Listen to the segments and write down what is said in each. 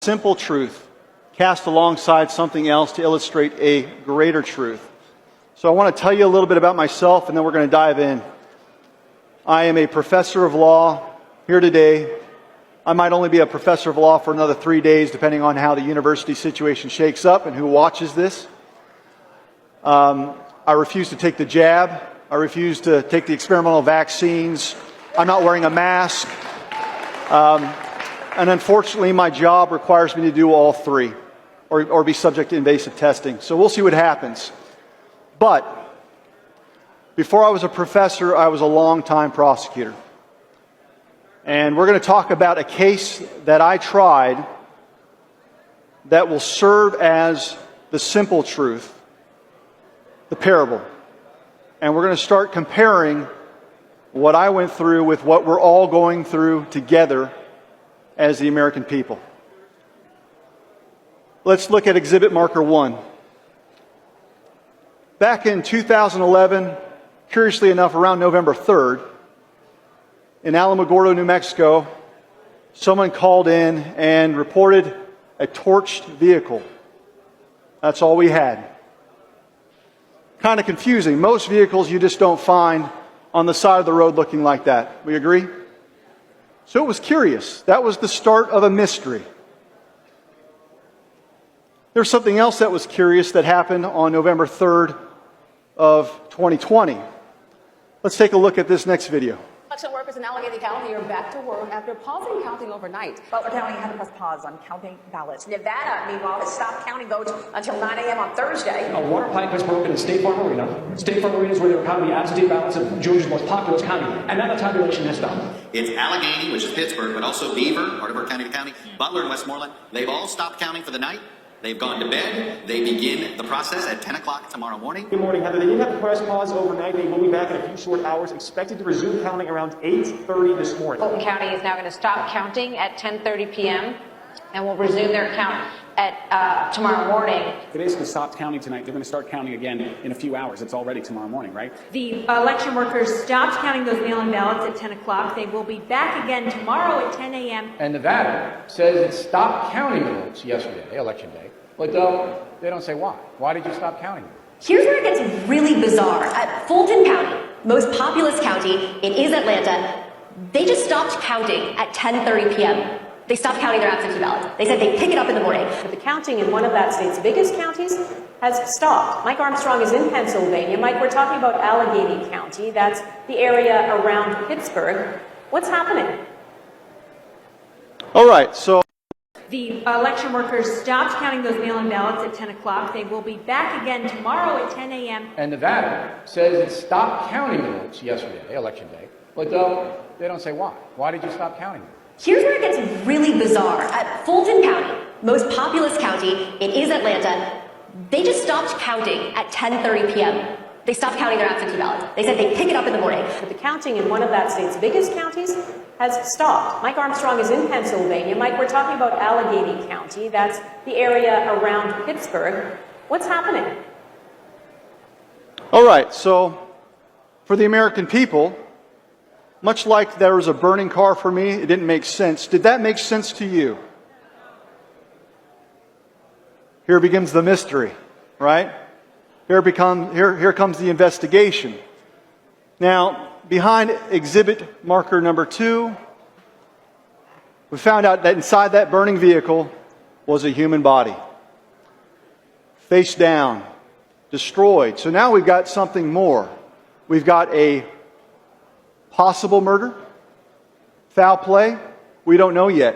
Simple truth cast alongside something else to illustrate a greater truth. So I want to tell you a little bit about myself, and then we're going to dive in. I am a professor of law here today. I might only be a professor of law for another 3 days, depending on how the university situation shakes up and who watches this. I refuse to take the jab. I refuse to take the experimental vaccines. I'm not wearing a mask. And unfortunately, my job requires me to do all three or be subject to invasive testing. So we'll see what happens. But before I was a professor, I was a long-time prosecutor. And we're going to talk about a case that I tried that will serve as the simple truth, the parable. And we're going to start comparing what I went through with what we're all going through together as the American people. Let's look at Exhibit Marker 1. Back in 2011, curiously enough, around November 3rd, in Alamogordo, New Mexico, someone called in and reported a torched vehicle. That's all we had. Kind of confusing. Most vehicles you just don't find on the side of the road looking like that. We agree? So it was curious. That was the start of a mystery. There's something else that was curious that happened on November 3rd of 2020. Let's take a look at this next video. Election workers in Allegheny County are back to work after pausing counting overnight. Butler County had to press pause on counting ballots. Nevada, meanwhile, has stopped counting votes until 9 a.m. on Thursday. A water pipe has broken in State Farm Arena. State Farm Arena is where they were counting the absentee ballots of Georgia's most populous county, and now the tabulation has stopped. It's Allegheny, which is Pittsburgh, but also Beaver, part of our county to county, Butler and Westmoreland. They've all stopped counting for the night. They've gone to bed. They begin the process at 10 o'clock tomorrow morning. Good morning, Heather. They did have to press pause overnight. They will be back in a few short hours, expected to resume counting around 8:30 this morning. Fulton County is now going to stop counting at 10:30 p.m. and will resume their count at tomorrow morning. They basically stopped counting tonight. They're going to start counting again in a few hours. It's already tomorrow morning, right? The election workers stopped counting those mail-in ballots at 10 o'clock. They will be back again tomorrow at 10 a.m. And Nevada says it stopped counting the votes yesterday, election day. But they don't say why. Why did you stop counting them? Here's where it gets really bizarre. At Fulton County, most populous county, it is Atlanta, they just stopped counting at 10:30 p.m. They stopped counting their absentee ballots. They said they pick it up in the morning. But the counting in one of that state's biggest counties has stopped. Mike Armstrong is in Pennsylvania. Mike, we're talking about Allegheny County. That's the area around Pittsburgh. What's happening? All right, so The election workers stopped counting those mail-in ballots at 10 o'clock. They will be back again tomorrow at 10 a.m. And Nevada says it stopped counting the votes yesterday, election day. But they don't say why. Why did you stop counting them? Here's where it gets really bizarre. At Fulton County, most populous county, it is Atlanta, they just stopped counting at 10:30 p.m. They stopped counting their absentee ballots. They said they pick it up in the morning. But the counting in one of that state's biggest counties has stopped. Mike Armstrong is in Pennsylvania. Mike, we're talking about Allegheny County. That's the area around Pittsburgh. What's happening? all right, so for the American people, much like there was a burning car for me, it didn't make sense. Did that make sense to you? Here begins the mystery, right? Here comes the investigation. Now, behind exhibit marker number 2, we found out that inside that burning vehicle was a human body. Face down, destroyed. So now we've got something more. We've got a possible murder, foul play. We don't know yet.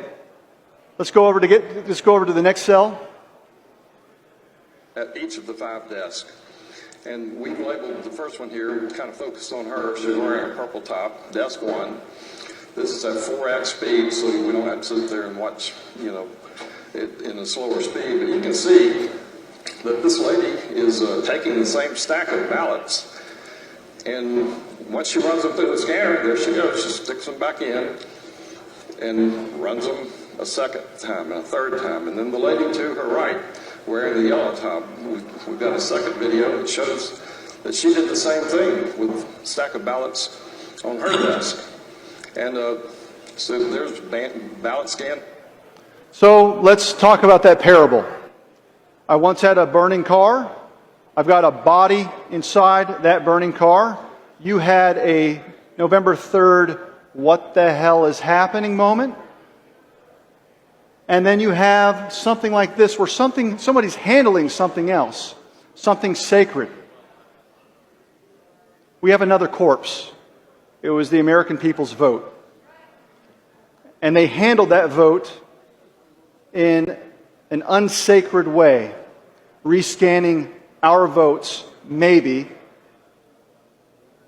Let's go over to the next cell. At each of the 5 desks. And we've labeled the first one here, we kind of focused on her. She's wearing a purple top, desk 1. This is at 4x speed, so we don't have to sit there and watch, it in a slower speed. But you can see that this lady is taking the same stack of ballots. And once she runs them through the scanner, there she goes. She sticks them back in and runs them a second time and a third time. And then the lady to her right, wearing the yellow top, we've got a second video that shows that she did the same thing with a stack of ballots on her desk. And so there's ballot scan. So let's talk about that parable. I once had a burning car. I've got a body inside that burning car. You had a November 3rd, what the hell is happening moment. And then you have something like this where somebody's handling something else, something sacred. We have another corpse. It was the American people's vote. And they handled that vote in an unsacred way, rescanning our votes, maybe,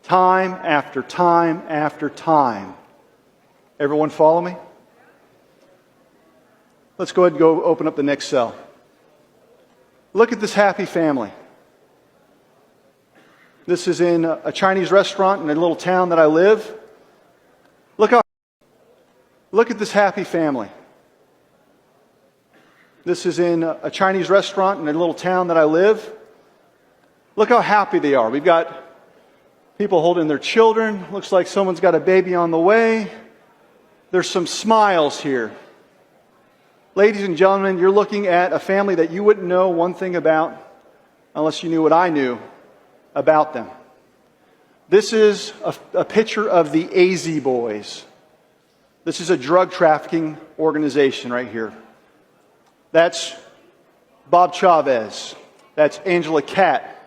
time after time after time. Everyone follow me? Let's go ahead and go open up the next cell. Look at this happy family. This is in a Chinese restaurant in a little town that I live. Look at this happy family. This is in a Chinese restaurant in a little town that I live. Look how happy they are. We've got people holding their children. Looks like someone's got a baby on the way. There's some smiles here. Ladies and gentlemen, you're looking at a family that you wouldn't know one thing about unless you knew what I knew about them. This is a picture of the AZ Boys. This is a drug trafficking organization right here. That's Bob Chavez. That's Angela Catt.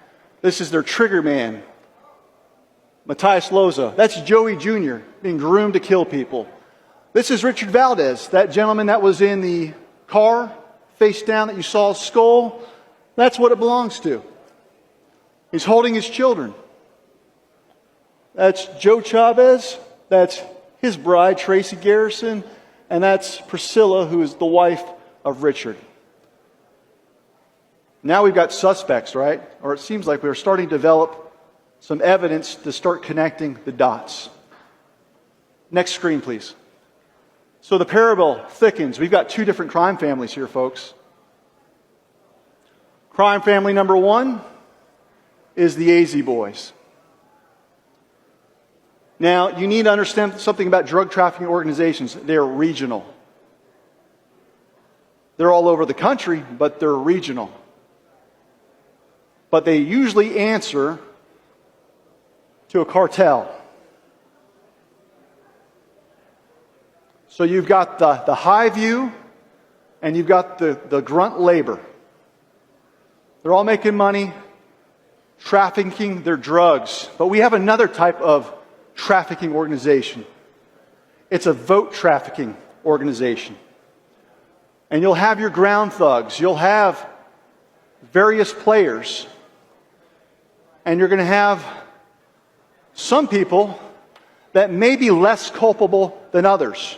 This is their trigger man, Matthias Loza. That's Joey Jr. being groomed to kill people. This is Richard Valdez, that gentleman that was in the car, face down, that you saw his skull. That's what it belongs to. He's holding his children. That's Joe Chavez. That's his bride, Tracy Garrison. And that's Priscilla, who is the wife of Richard. Now we've got suspects, right? Or it seems like we're starting to develop some evidence to start connecting the dots. Next screen, please. So the parable thickens. We've got two different crime families here, folks. Crime family number one is the AZ Boys. Now, you need to understand something about drug trafficking organizations. They're regional. They're all over the country, but they're regional. But they usually answer to a cartel. So you've got the high view and you've got the grunt labor. They're all making money, trafficking their drugs. But we have another type of trafficking organization. It's a vote trafficking organization. And you'll have your ground thugs. You'll have various players. And you're going to have some people that may be less culpable than others.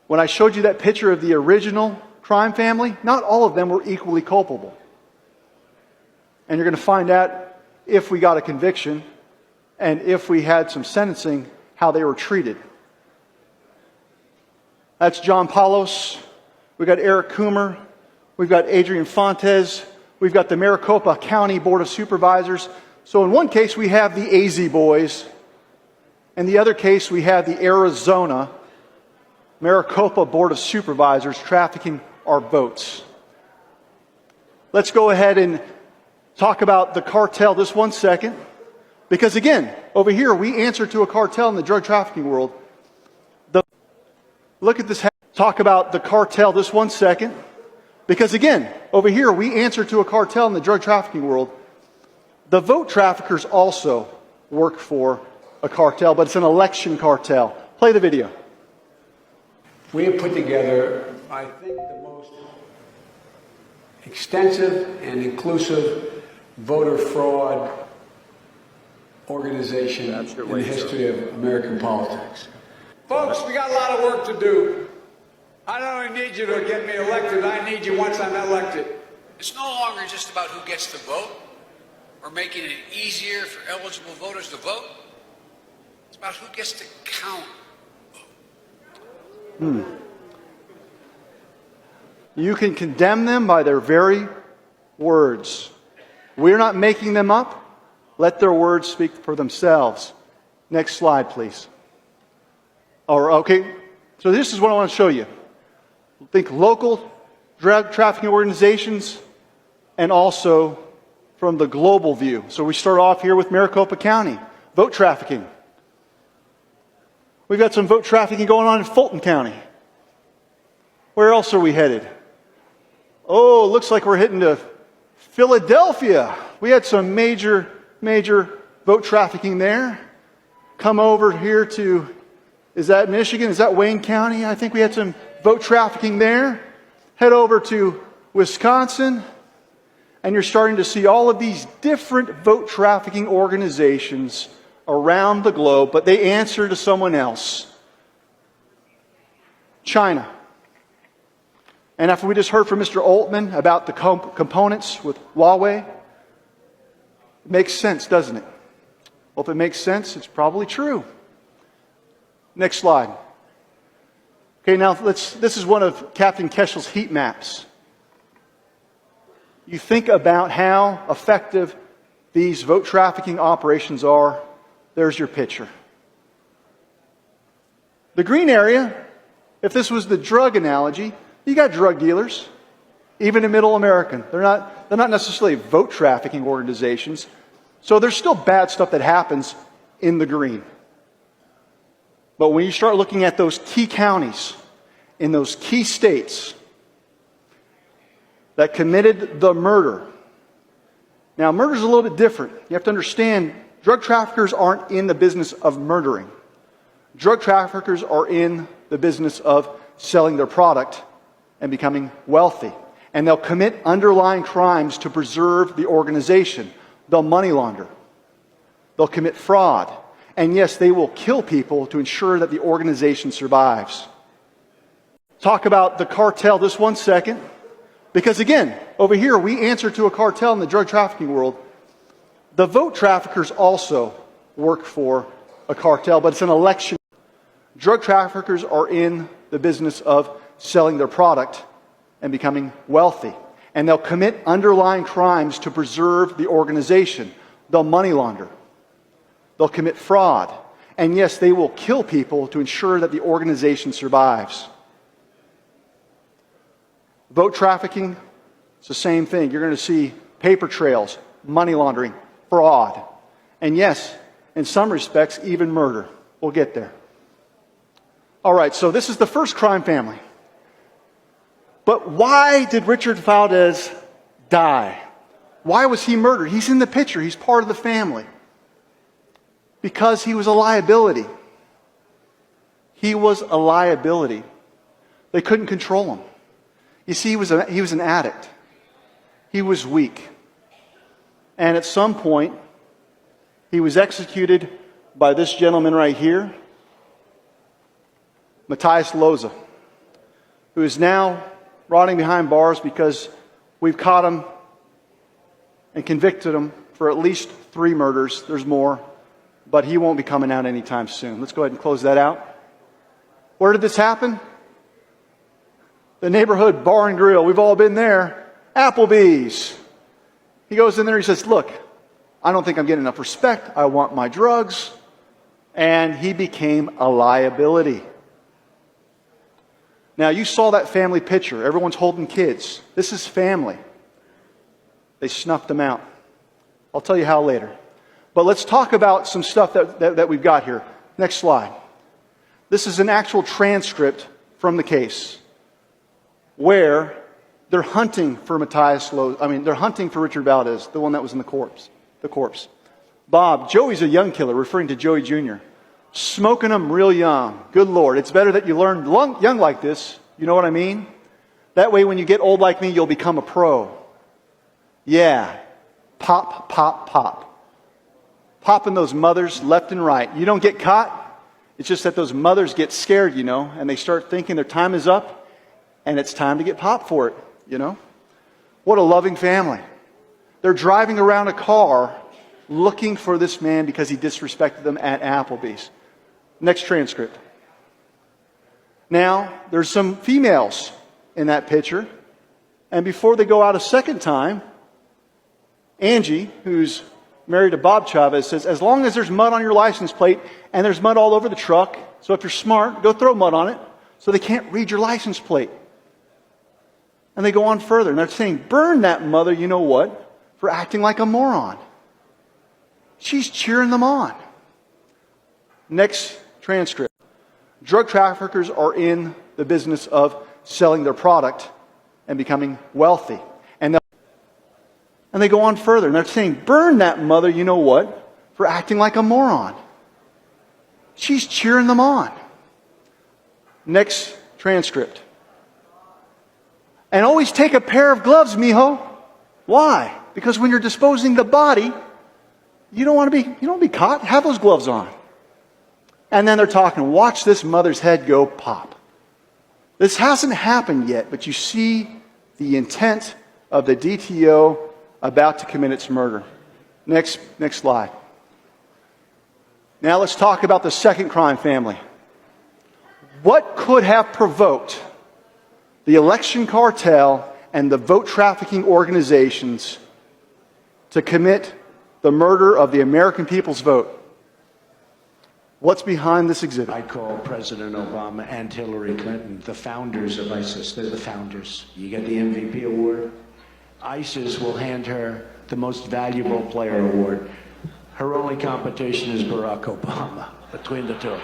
When I showed you that picture of the original crime family, not all of them were equally culpable. And you're going to find out if we got a conviction and if we had some sentencing, how they were treated. That's John Paulos. We've got Eric Coomer. We've got Adrian Fontes. We've got the Maricopa County Board of Supervisors. So in one case, we have the AZ Boys. In the other case, we have the Arizona Maricopa Board of Supervisors trafficking our votes. Let's go ahead and talk about the cartel just 1 second. Because again, over here, we answer to a cartel in the drug trafficking world. Look at this. Talk about the cartel just 1 second. Because again, over here, we answer to a cartel in the drug trafficking world. The vote traffickers also work for a cartel, but it's an election cartel. Play the video. We have put together, I think, the most extensive and inclusive voter fraud organization in the history of American politics. Folks, we got a lot of work to do. I don't only need you to get me elected, I need you once I'm elected. It's no longer just about who gets to vote or making it easier for eligible voters to vote. It's about who gets to count. You can condemn them by their very words. We're not making them up. Let their words speak for themselves. Next slide, please. Okay, so this is what I want to show you. Think local drug trafficking organizations and also from the global view. So we start off here with Maricopa County, vote trafficking. We've got some vote trafficking going on in Fulton County. Where else are we headed? Oh, looks like we're heading to Philadelphia. We had some major vote trafficking there. Come over here to, is that Michigan? Is that Wayne County? I think we had some vote trafficking there. Head over to Wisconsin, and you're starting to see all of these different vote trafficking organizations around the globe, but they answer to someone else. China. And after we just heard from Mr. Altman about the components with Huawei, it makes sense, doesn't it? Well, if it makes sense, it's probably true. Next slide. Okay, now this is one of Captain Keshel's heat maps. You think about how effective these vote trafficking operations are. There's your picture. The green area, if this was the drug analogy, you got drug dealers, even in Middle America. They're not necessarily vote trafficking organizations. So there's still bad stuff that happens in the green. But when you start looking at those key counties in those key states that committed the murder. Now, murder is a little bit different. You have to understand, drug traffickers aren't in the business of murdering. Drug traffickers are in the business of selling their product and becoming wealthy. And they'll commit underlying crimes to preserve the organization. They'll money launder. They'll commit fraud. And yes, they will kill people to ensure that the organization survives. Talk about the cartel just 1 second. Because again, over here, we answer to a cartel in the drug trafficking world. The vote traffickers also work for a cartel, but it's an election. Drug traffickers are in the business of selling their product and becoming wealthy. And they'll commit underlying crimes to preserve the organization. They'll money launder. They'll commit fraud. And yes, they will kill people to ensure that the organization survives. Vote trafficking, it's the same thing. You're going to see paper trails, money laundering, fraud. And yes, in some respects, even murder. We'll get there. All right, so this is the first crime family. But why did Richard Valdez die? Why was he murdered? He's in the picture. He's part of the family. Because he was a liability. He was a liability. They couldn't control him. You see, he was an addict. He was weak. And at some point, he was executed by this gentleman right here, Matthias Loza, who is now rotting behind bars because we've caught him and convicted him for at least 3 murders. There's more, but he won't be coming out anytime soon. Let's go ahead and close that out. Where did this happen? The neighborhood bar and grill. We've all been there. Applebee's. He goes in there, he says, look, I don't think I'm getting enough respect. I want my drugs. And he became a liability. Now, you saw that family picture. Everyone's holding kids. This is family. They snuffed them out. I'll tell you how later. But let's talk about some stuff that we've got here. Next slide. This is an actual transcript from the case where they're hunting for they're hunting for Richard Valdez, the one that was in the corpse. Bob, Joey's a young killer, referring to Joey Jr. Smoking them real young. Good Lord. It's better that you learn young like this. You know what I mean? That way when you get old like me, you'll become a pro. Yeah. Pop, pop, pop. Popping those mothers left and right. You don't get caught. It's just that those mothers get scared, and they start thinking their time is up and it's time to get popped for it, What a loving family. They're driving around a car looking for this man because he disrespected them at Applebee's. Next transcript. Now, there's some females in that picture. And before they go out a second time, Angie, who's married to Bob Chavez, says, as long as there's mud on your license plate and there's mud all over the truck, so if you're smart, go throw mud on it so they can't read your license plate. And they go on further, and they're saying, burn that mother, you know what, for acting like a moron. She's cheering them on. Next transcript. Drug traffickers are in the business of selling their product and becoming wealthy. And they go on further, and they're saying, burn that mother, you know what, for acting like a moron. She's cheering them on. Next transcript. And always take a pair of gloves, mijo. Why? Because when you're disposing the body, you don't want to be caught. Have those gloves on. And then they're talking, watch this mother's head go pop. This hasn't happened yet, but you see the intent of the DTO about to commit its murder. Next slide. Now let's talk about the second crime family. What could have provoked the election cartel and the vote trafficking organizations to commit the murder of the American people's vote? What's behind this exhibit? I call President Obama and Hillary Clinton the founders of ISIS. They're the founders. You get the MVP award. ISIS will hand her the most valuable player award. Her only competition is Barack Obama between the two.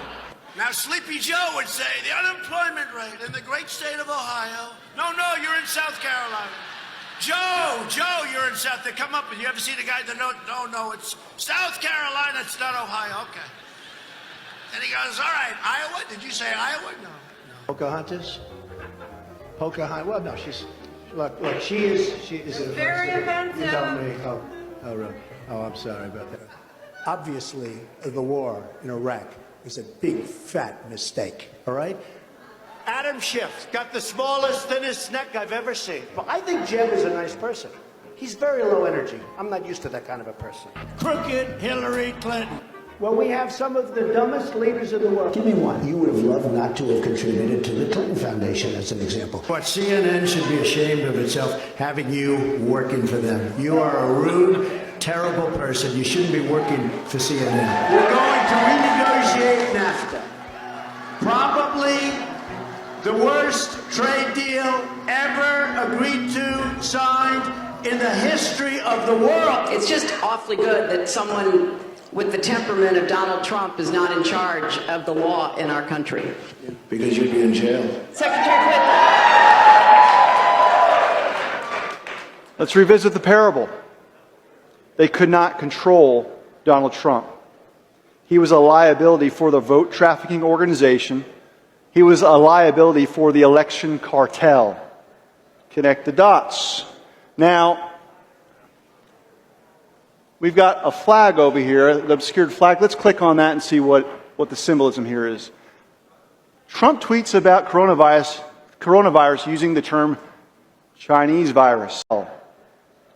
Now, Sleepy Joe would say the unemployment rate in the great state of Ohio. No, you're in South Carolina. Joe, you're in South. They come up and you ever see the guy that no, it's South Carolina. It's not Ohio. Okay. And he goes, all right, Iowa? Did you say Iowa? No. Pocahontas? Pocahontas? Well, no, look, she is Very offensive. You tell me, I'm sorry about that. Obviously, the war in Iraq was a big, fat mistake, all right? Adam Schiff got the smallest, thinnest neck I've ever seen. But I think Jeb is a nice person. He's very low energy. I'm not used to that kind of a person. Crooked Hillary Clinton. Well, we have some of the dumbest leaders in the world. Give me one. You would have loved not to have contributed to the Clinton Foundation, as an example. But CNN should be ashamed of itself having you working for them. You are a rude, terrible person. You shouldn't be working for CNN. We're going to renegotiate NAFTA. Probably the worst trade deal ever agreed to, signed in the history of the world. It's just awfully good that someone with the temperament of Donald Trump is not in charge of the law in our country. Because you'd be in jail. Secretary Clinton. Let's revisit the parable. They could not control Donald Trump. He was a liability for the vote trafficking organization. He was a liability for the election cartel. Connect the dots. Now, we've got a flag over here, the obscured flag. Let's click on that and see what the symbolism here is. Trump tweets about coronavirus using the term Chinese virus.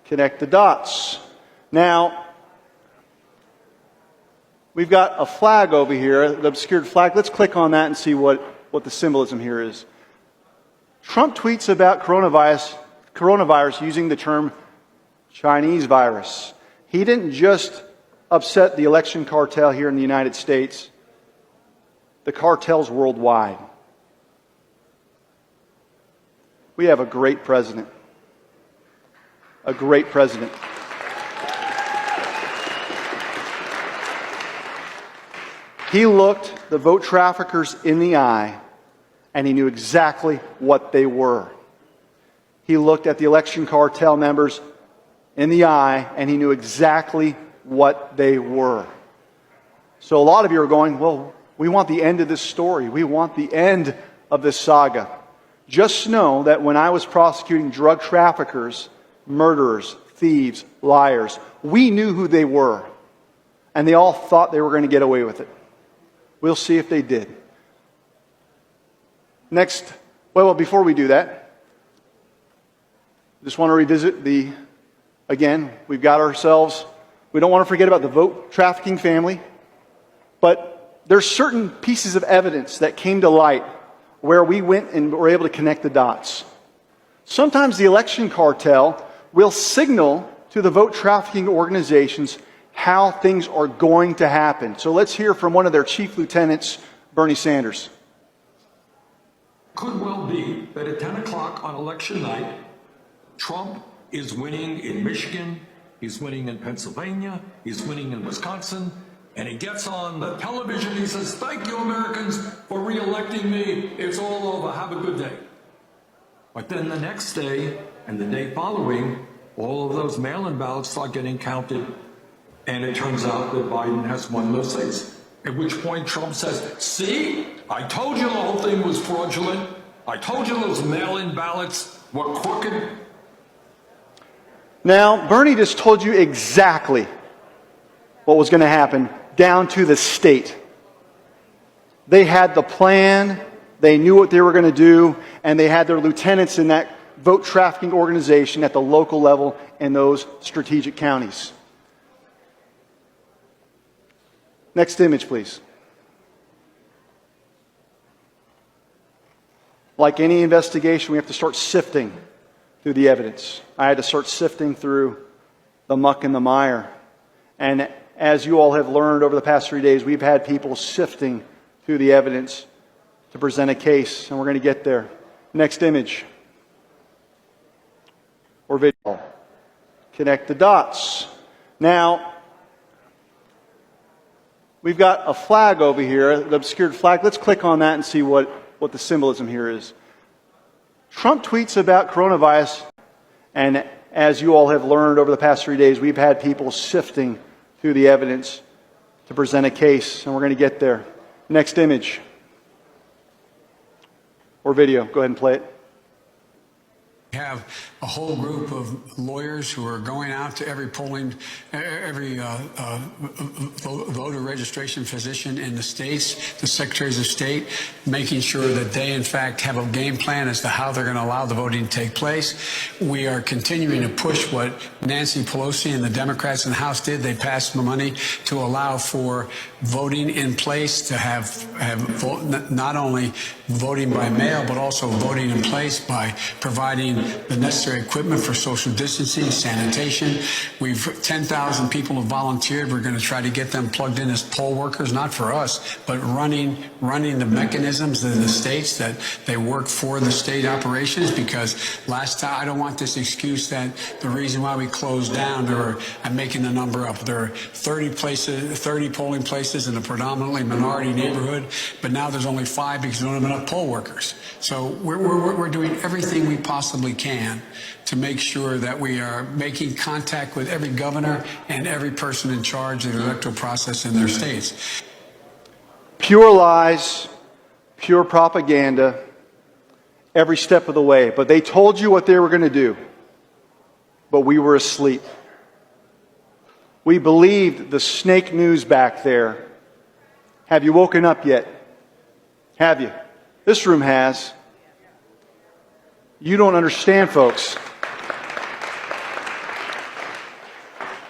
Connect the dots. Now, we've got a flag over here, the obscured flag. Let's click on that and see what the symbolism here is. Trump tweets about coronavirus using the term Chinese virus. He didn't just upset the election cartel here in the United States, the cartels worldwide. We have a great president. A great president. He looked the vote traffickers in the eye, and he knew exactly what they were. He looked at the election cartel members in the eye, and he knew exactly what they were. So a lot of you are going, well, we want the end of this story. We want the end of this saga. Just know that when I was prosecuting drug traffickers, murderers, thieves, liars, we knew who they were. And they all thought they were going to get away with it. We'll see if they did. Next, well, before we do that, I just want to revisit again, we've got ourselves, we don't want to forget about the vote trafficking family, but there's certain pieces of evidence that came to light where we went and were able to connect the dots. Sometimes the election cartel will signal to the vote trafficking organizations how things are going to happen. So let's hear from one of their chief lieutenants, Bernie Sanders. Could well be that at 10 o'clock on election night, Trump is winning in Michigan, he's winning in Pennsylvania, he's winning in Wisconsin, and he gets on the television, he says, thank you Americans for re-electing me, it's all over, have a good day. But then the next day and the day following, all of those mail-in ballots start getting counted, and it turns out that Biden has won those states. At which point Trump says, see, I told you the whole thing was fraudulent. I told you those mail-in ballots were crooked. Now, Bernie just told you exactly what was going to happen, down to the state. They had the plan, they knew what they were going to do, and they had their lieutenants in that vote trafficking organization at the local level in those strategic counties. Next image, please. Like any investigation, we have to start sifting through the evidence. I had to start sifting through the muck and the mire. And as you all have learned over the past 3 days, we've had people sifting through the evidence to present a case, and we're going to get there. Next image. Or video. Connect the dots. Now, we've got a flag over here, the obscured flag. Let's click on that and see what the symbolism here is. Trump tweets about coronavirus, and as you all have learned over the past 3 days, we've had people sifting through the evidence to present a case, and we're going to get there. Next image. Or video. Go ahead and play it. We have a whole group of lawyers who are going out to every voter registration physician in the states, the secretaries of state, making sure that they, in fact, have a game plan as to how they're going to allow the voting to take place. We are continuing to push what Nancy Pelosi and the Democrats in the House did. They passed money to allow for voting in place, to have not only voting by mail, but also voting in place by providing the necessary equipment for social distancing, sanitation. 10,000 people have volunteered. We're going to try to get them plugged in as poll workers, not for us, but running the mechanisms in the states that they work for the state operations. Because last time, I don't want this excuse that the reason why we closed down, I'm making the number up, there are 30 polling places in a predominantly minority neighborhood, but now there's only 5 because we don't have enough poll workers. So we're doing everything we possibly can to make sure that we are making contact with every governor and every person in charge of the electoral process in their states. Pure lies, pure propaganda, every step of the way. But they told you what they were going to do. But we were asleep. We believed the snake news back there. Have you woken up yet? Have you? This room has. You don't understand, folks.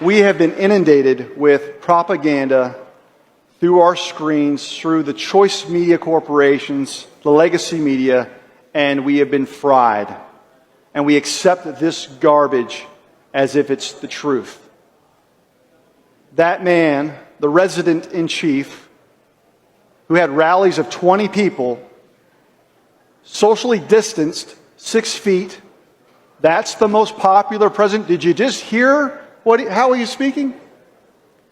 We have been inundated with propaganda through our screens, through the choice media corporations, the legacy media, and we have been fried. And we accept this garbage as if it's the truth. That man, the resident-in-chief, who had rallies of 20 people, socially distanced, 6 feet. That's the most popular president. Did you just hear how he is speaking?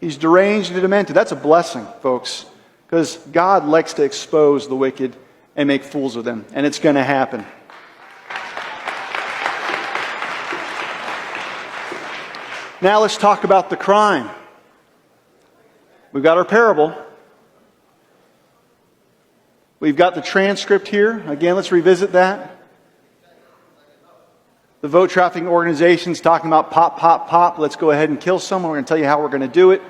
He's deranged and demented. That's a blessing, folks, because God likes to expose the wicked and make fools of them, and it's going to happen. Now let's talk about the crime. We've got our parable. We've got the transcript here. Again, let's revisit that. The vote trafficking organization's talking about pop, pop, pop. Let's go ahead and kill someone. We're going to tell you how we're going to do it.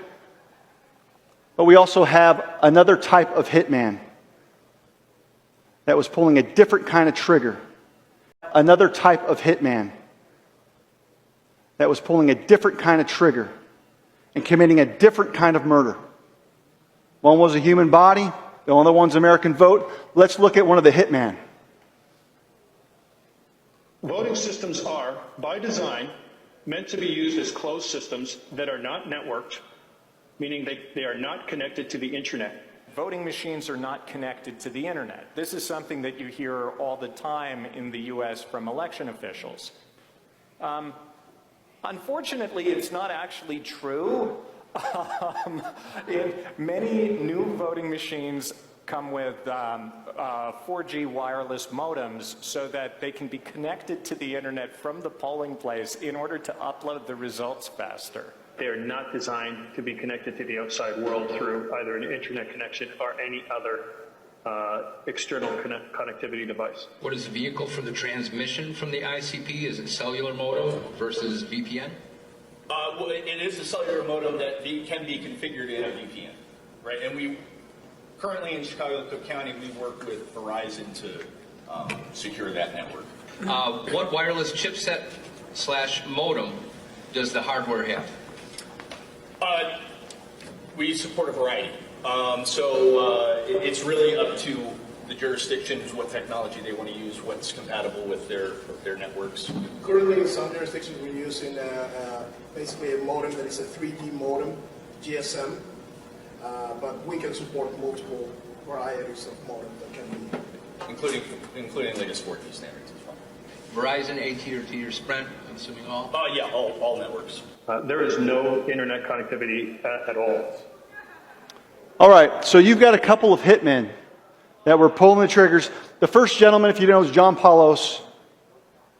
But we also have another type of hitman that was pulling a different kind of trigger. Another type of hitman that was pulling a different kind of trigger and committing a different kind of murder. One was a human body. The other one's American vote. Let's look at one of the hitmen. Voting systems are, by design, meant to be used as closed systems that are not networked, meaning they are not connected to the internet. Voting machines are not connected to the internet. This is something that you hear all the time in the U.S. from election officials. Unfortunately, it's not actually true. Many new voting machines come with 4G wireless modems so that they can be connected to the internet from the polling place in order to upload the results faster. They are not designed to be connected to the outside world through either an internet connection or any other external connectivity device. What is the vehicle for the transmission from the ICP? Is it cellular modem versus VPN? Well, it is a cellular modem that can be configured in a VPN, right? And we currently in Chicago Cook County, we work with Verizon to secure that network. What wireless chipset / modem does the hardware have? We support a variety. It's really up to the jurisdictions what technology they want to use, what's compatible with their networks. Currently, in some jurisdictions, we're using basically a modem that is a 3G modem, GSM, but we can support multiple varieties of modems that can be, including latest 4G standards as well. Verizon, AT&T, or Sprint, I'm assuming all? Yeah, all networks. There is no internet connectivity at all. All right, so you've got a couple of hitmen that were pulling the triggers. The first gentleman, if you know, is John Paulos,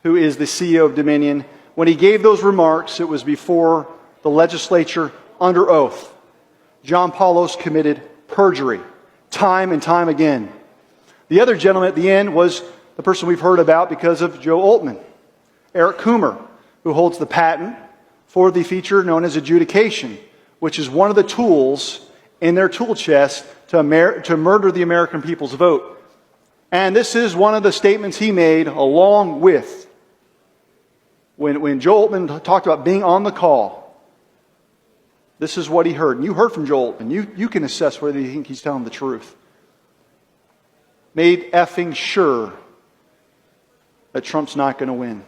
who is the CEO of Dominion. When he gave those remarks, it was before the legislature under oath. John Paulos committed perjury time and time again. The other gentleman at the end was the person we've heard about because of Joe Oltmann, Eric Coomer, who holds the patent for the feature known as adjudication, which is one of the tools in their tool chest to murder the American people's vote. And this is one of the statements he made along with when Joe Oltmann talked about being on the call. This is what he heard. And you heard from Joe Oltmann. You can assess whether you think he's telling the truth. Made effing sure that Trump's not going to win.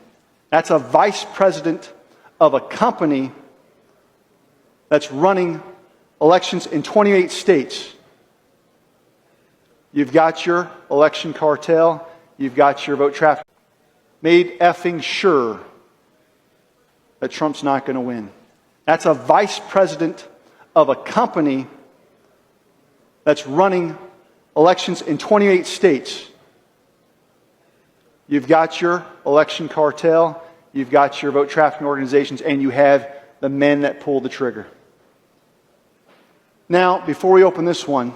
That's a vice president of a company that's running elections in 28 states. You've got your election cartel. You've got your vote trafficking. Made effing sure that Trump's not going to win. That's a vice president of a company that's running elections in 28 states. You've got your election cartel. You've got your vote trafficking organizations, and you have the men that pull the trigger. Now, before we open this one,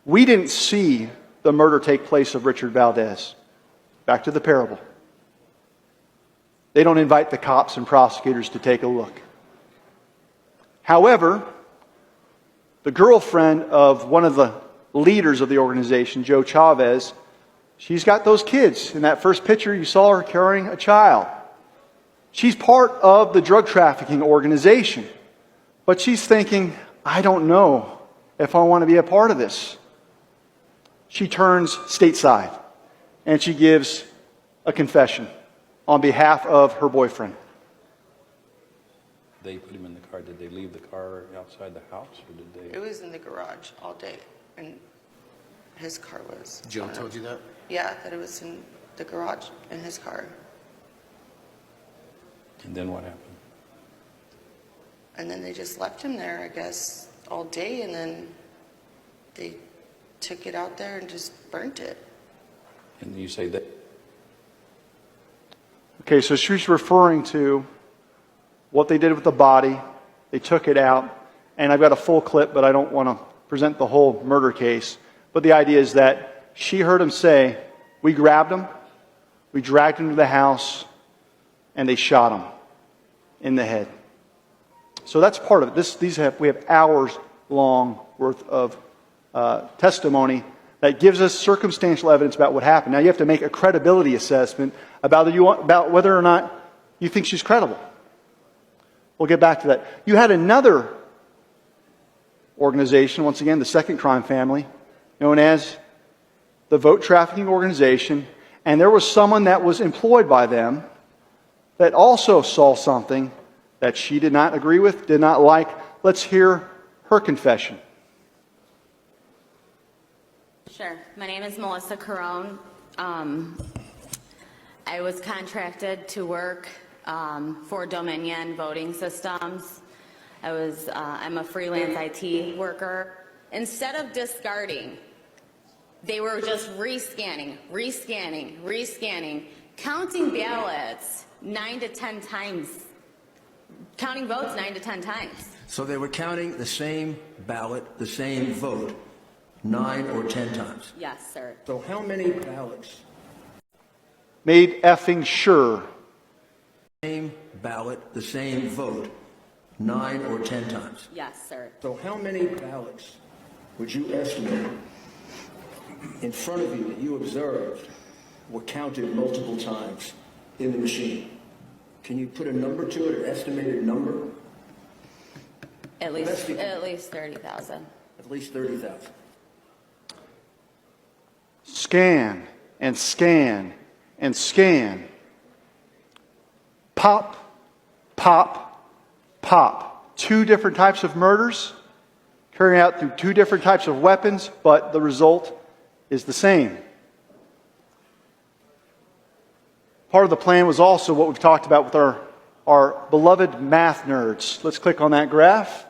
we didn't see the murder take place of Richard Valdez. Back to the parable. They don't invite the cops and prosecutors to take a look. However, the girlfriend of one of the leaders of the organization, Joe Chavez, she's got those kids. In that first picture, you saw her carrying a child. She's part of the drug trafficking organization. But she's thinking, I don't know if I want to be a part of this. She turns stateside and she gives a confession on behalf of her boyfriend. They put him in the car. Did they leave the car outside the house, or did they? It was in the garage all day, and his car was. Joe told you that? Yeah, that it was in the garage in his car. And then what happened? And then they just left him there, I guess, all day, and then they took it out there and just burnt it. And you say that? Okay, so she's referring to what they did with the body. They took it out, and I've got a full clip, but I don't want to present the whole murder case. But the idea is that she heard him say, we grabbed him, we dragged him to the house, and they shot him in the head. So that's part of it. We have hours long worth of testimony that gives us circumstantial evidence about what happened. Now you have to make a credibility assessment about whether or not you think she's credible. We'll get back to that. You had another organization, once again, the second crime family, known as the Vote Trafficking Organization, and there was someone that was employed by them that also saw something that she did not agree with, did not like. Let's hear her confession. Sure. My name is Melissa Carone. I was contracted to work for Dominion Voting Systems. I'm a freelance IT worker. Instead of discarding, they were just rescanning, counting ballots 9 to 10 times, counting votes 9 to 10 times. So they were counting the same ballot, the same vote, 9 or 10 times? Yes, sir. So how many ballots? Made effing sure. Same ballot, the same vote, 9 or 10 times? Yes, sir. So how many ballots would you estimate in front of you that you observed were counted multiple times in the machine? Can you put a number to it, an estimated number? At least 30,000. At least 30,000. Scan and scan and scan. Pop, pop, pop. 2 different types of murders carried out through 2 different types of weapons, but the result is the same. Part of the plan was also what we've talked about with our beloved math nerds. Let's click on that graph.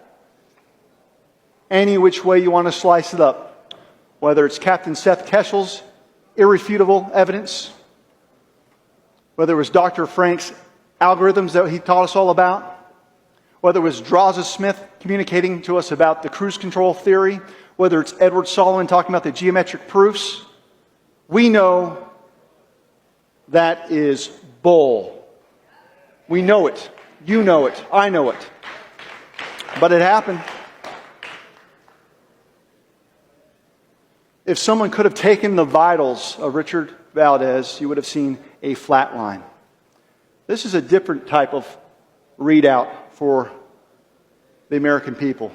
Any which way you want to slice it up, whether it's Captain Seth Keshel's irrefutable evidence, whether it was Dr. Frank's algorithms that he taught us all about, whether it was Draza Smith communicating to us about the cruise control theory, whether it's Edward Solomon talking about the geometric proofs, we know that is bull. We know it. You know it. I know it. But it happened. If someone could have taken the vitals of Richard Valdez, you would have seen a flat line. This is a different type of readout for the American people.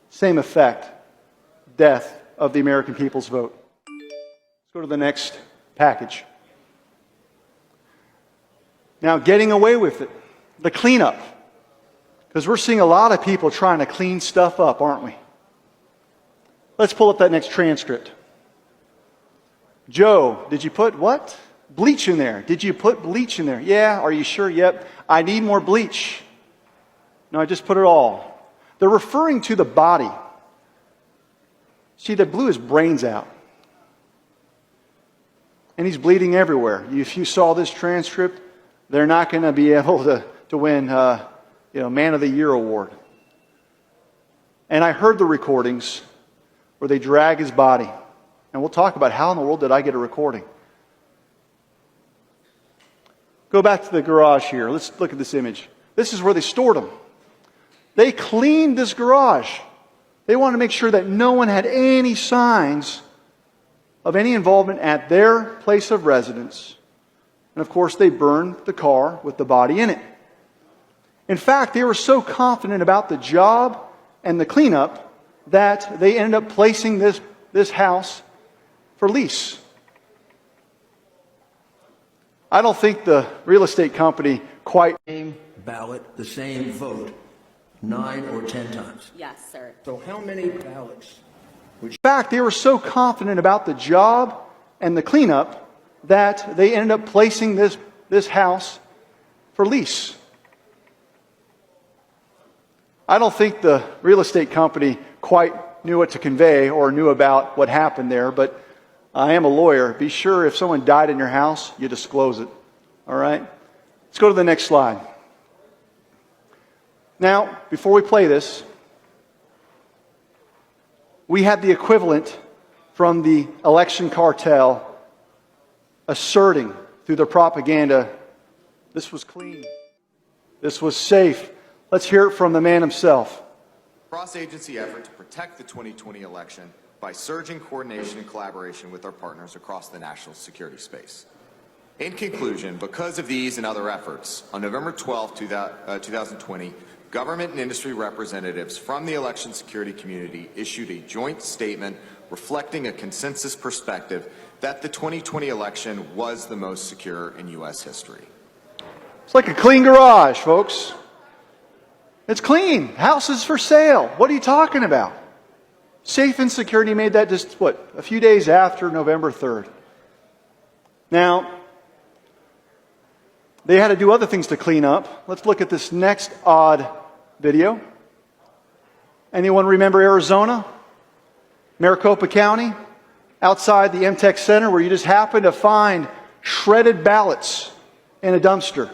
Same effect. Death of the American people's vote. Let's go to the next package. Now, getting away with it. The cleanup. Because we're seeing a lot of people trying to clean stuff up, aren't we? Let's pull up that next transcript. Joe, did you put what? Bleach in there. Did you put bleach in there? Yeah. Are you sure? Yep. I need more bleach. No, I just put it all. They're referring to the body. See, they blew his brains out. And he's bleeding everywhere. If you saw this transcript, they're not going to be able to win Man of the Year award. And I heard the recordings where they drag his body. And we'll talk about how in the world did I get a recording. Go back to the garage here. Let's look at this image. This is where they stored him. They cleaned this garage. They wanted to make sure that no one had any signs of any involvement at their place of residence. And of course, they burned the car with the body in it. In fact, they were so confident about the job and the cleanup that they ended up placing this house for lease. I don't think the real estate company quite... Same ballot, the same vote, 9 or 10 times? Yes, sir. So how many ballots? In fact, they were so confident about the job and the cleanup that they ended up placing this house for lease. I don't think the real estate company quite knew what to convey or knew about what happened there, but I am a lawyer. Be sure if someone died in your house, you disclose it. All right? Let's go to the next slide. Now, before we play this, we had the equivalent from the election cartel asserting through their propaganda, this was clean, this was safe. Let's hear it from the man himself. Cross-agency effort to protect the 2020 election by surging coordination and collaboration with our partners across the national security space. In conclusion, because of these and other efforts, on November 12, 2020, government and industry representatives from the election security community issued a joint statement reflecting a consensus perspective that the 2020 election was the most secure in U.S. history. It's like a clean garage, folks. It's clean. House is for sale. What are you talking about? Safe and Security made that just, a few days after November 3rd. Now, They had to do other things to clean up. Let's look at this next odd video. Anyone remember Arizona? Maricopa County? Outside the MTech Center, where you just happen to find shredded ballots in a dumpster.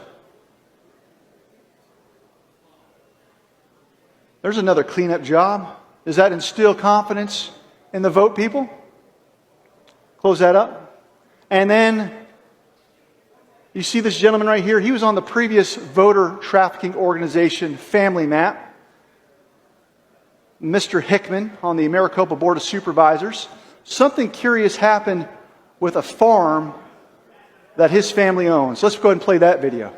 There's another cleanup job. Does that instill confidence in the vote, people? Close that up. And then you see this gentleman right here. He was on the previous voter trafficking organization Family Map. Mr. Hickman on the Maricopa Board of Supervisors. Something curious happened with a farm that his family owns. Let's go ahead and play that video.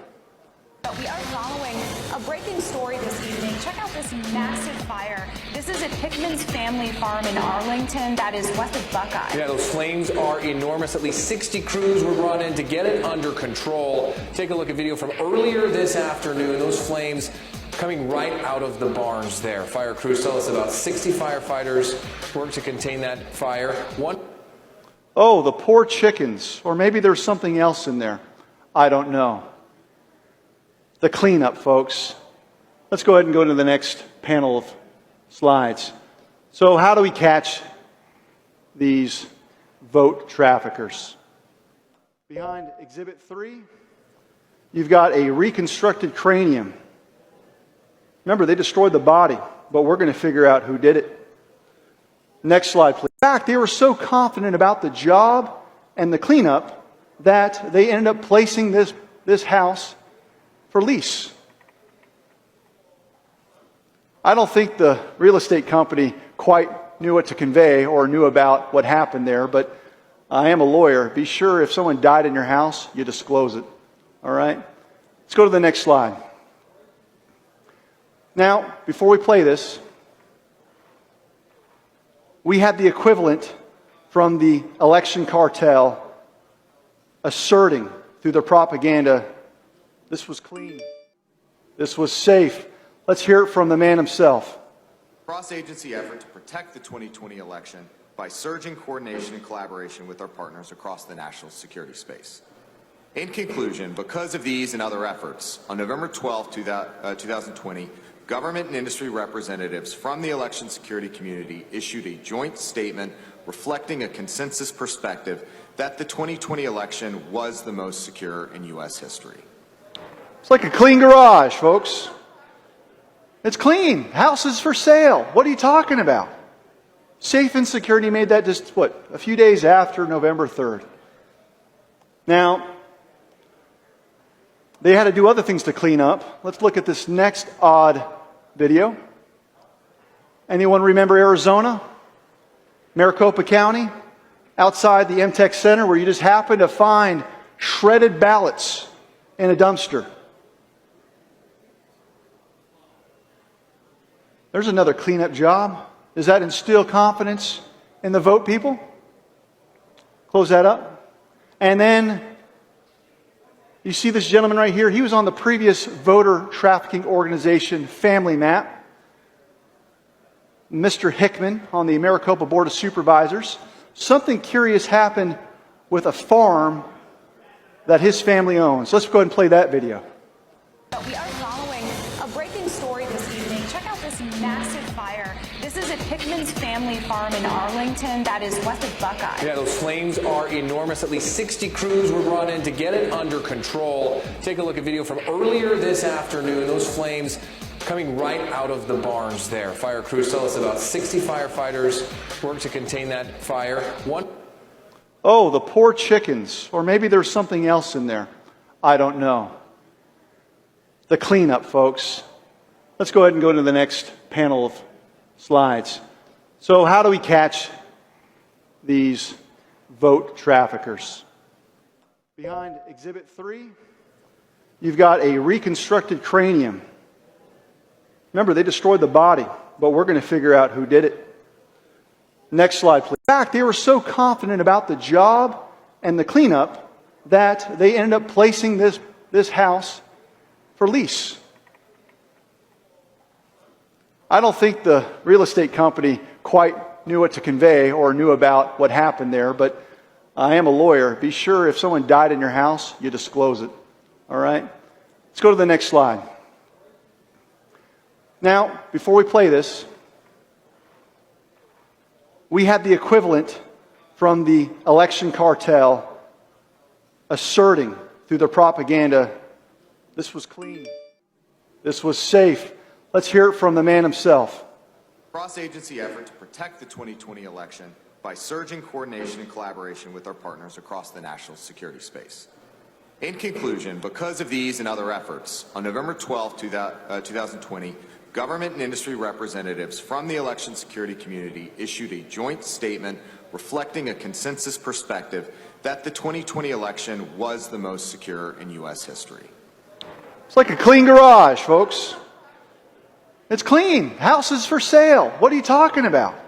We are following a breaking story this evening. Check out this massive fire. This is at Hickman's family farm in Arlington, that is west of Buckeye. Yeah, those flames are enormous. At least 60 crews were brought in to get it under control. Take a look at video from earlier this afternoon. Those flames coming right out of the barns there. Fire crews tell us about 60 firefighters worked to contain that fire. Oh, the poor chickens. Or maybe there's something else in there. I don't know. The cleanup, folks. Let's go ahead and go to the next panel of slides. So how do we catch these vote traffickers? Behind Exhibit 3, you've got a reconstructed cranium. Remember, they destroyed the body, but we're going to figure out who did it. Next slide, please. In fact, they were so confident about the job and the cleanup that they ended up placing this house for lease. I don't think the real estate company quite knew what to convey or knew about what happened there, but I am a lawyer. Be sure if someone died in your house, you disclose it. All right? Let's go to the next slide. Now, before we play this, we had the equivalent from the election cartel asserting through their propaganda, this was clean, this was safe. Let's hear it from the man himself. Cross-agency effort to protect the 2020 election by surging coordination and collaboration with our partners across the national security space. In conclusion, because of these and other efforts, on November 12, 2020, government and industry representatives from the election security community issued a joint statement reflecting a consensus perspective that the 2020 election was the most secure in U.S. history. It's like a clean garage, folks. It's clean. House is for sale. What are you talking about? Safe and Security made that just, a few days after November 3rd. Now, they had to do other things to clean up. Let's look at this next odd video. Anyone remember Arizona? Maricopa County? Outside the MTech Center, where you just happen to find shredded ballots in a dumpster. There's another cleanup job. Does that instill confidence in the vote, people? Close that up. And then you see this gentleman right here. He was on the previous voter trafficking organization Family Map. Mr. Hickman on the Maricopa Board of Supervisors. Something curious happened with a farm that his family owns. Let's go ahead and play that video. We are following a breaking story this evening. Check out this massive fire. This is at Hickman's family farm in Arlington, that is west of Buckeye. Yeah, those flames are enormous. At least 60 crews were brought in to get it under control. Take a look at video from earlier this afternoon. Those flames coming right out of the barns there. Fire crews tell us about 60 firefighters worked to contain that fire. Oh, the poor chickens. Or maybe there's something else in there. I don't know. The cleanup, folks. Let's go ahead and go to the next panel of slides. So how do we catch these vote traffickers? Behind Exhibit 3, you've got a reconstructed cranium. Remember, they destroyed the body, but we're going to figure out who did it. Next slide, please. In fact, they were so confident about the job and the cleanup that they ended up placing this house for lease. I don't think the real estate company quite knew what to convey or knew about what happened there, but I am a lawyer. Be sure if someone died in your house, you disclose it. All right? Let's go to the next slide. Now, before we play this, we had the equivalent from the election cartel asserting through their propaganda, this was clean, this was safe. Let's hear it from the man himself. Cross-agency effort to protect the 2020 election by surging coordination and collaboration with our partners across the national security space. In conclusion, because of these and other efforts, on November 12, 2020, government and industry representatives from the election security community issued a joint statement reflecting a consensus perspective that the 2020 election was the most secure in U.S. history. It's like a clean garage, folks. It's clean. House is for sale. What are you talking about?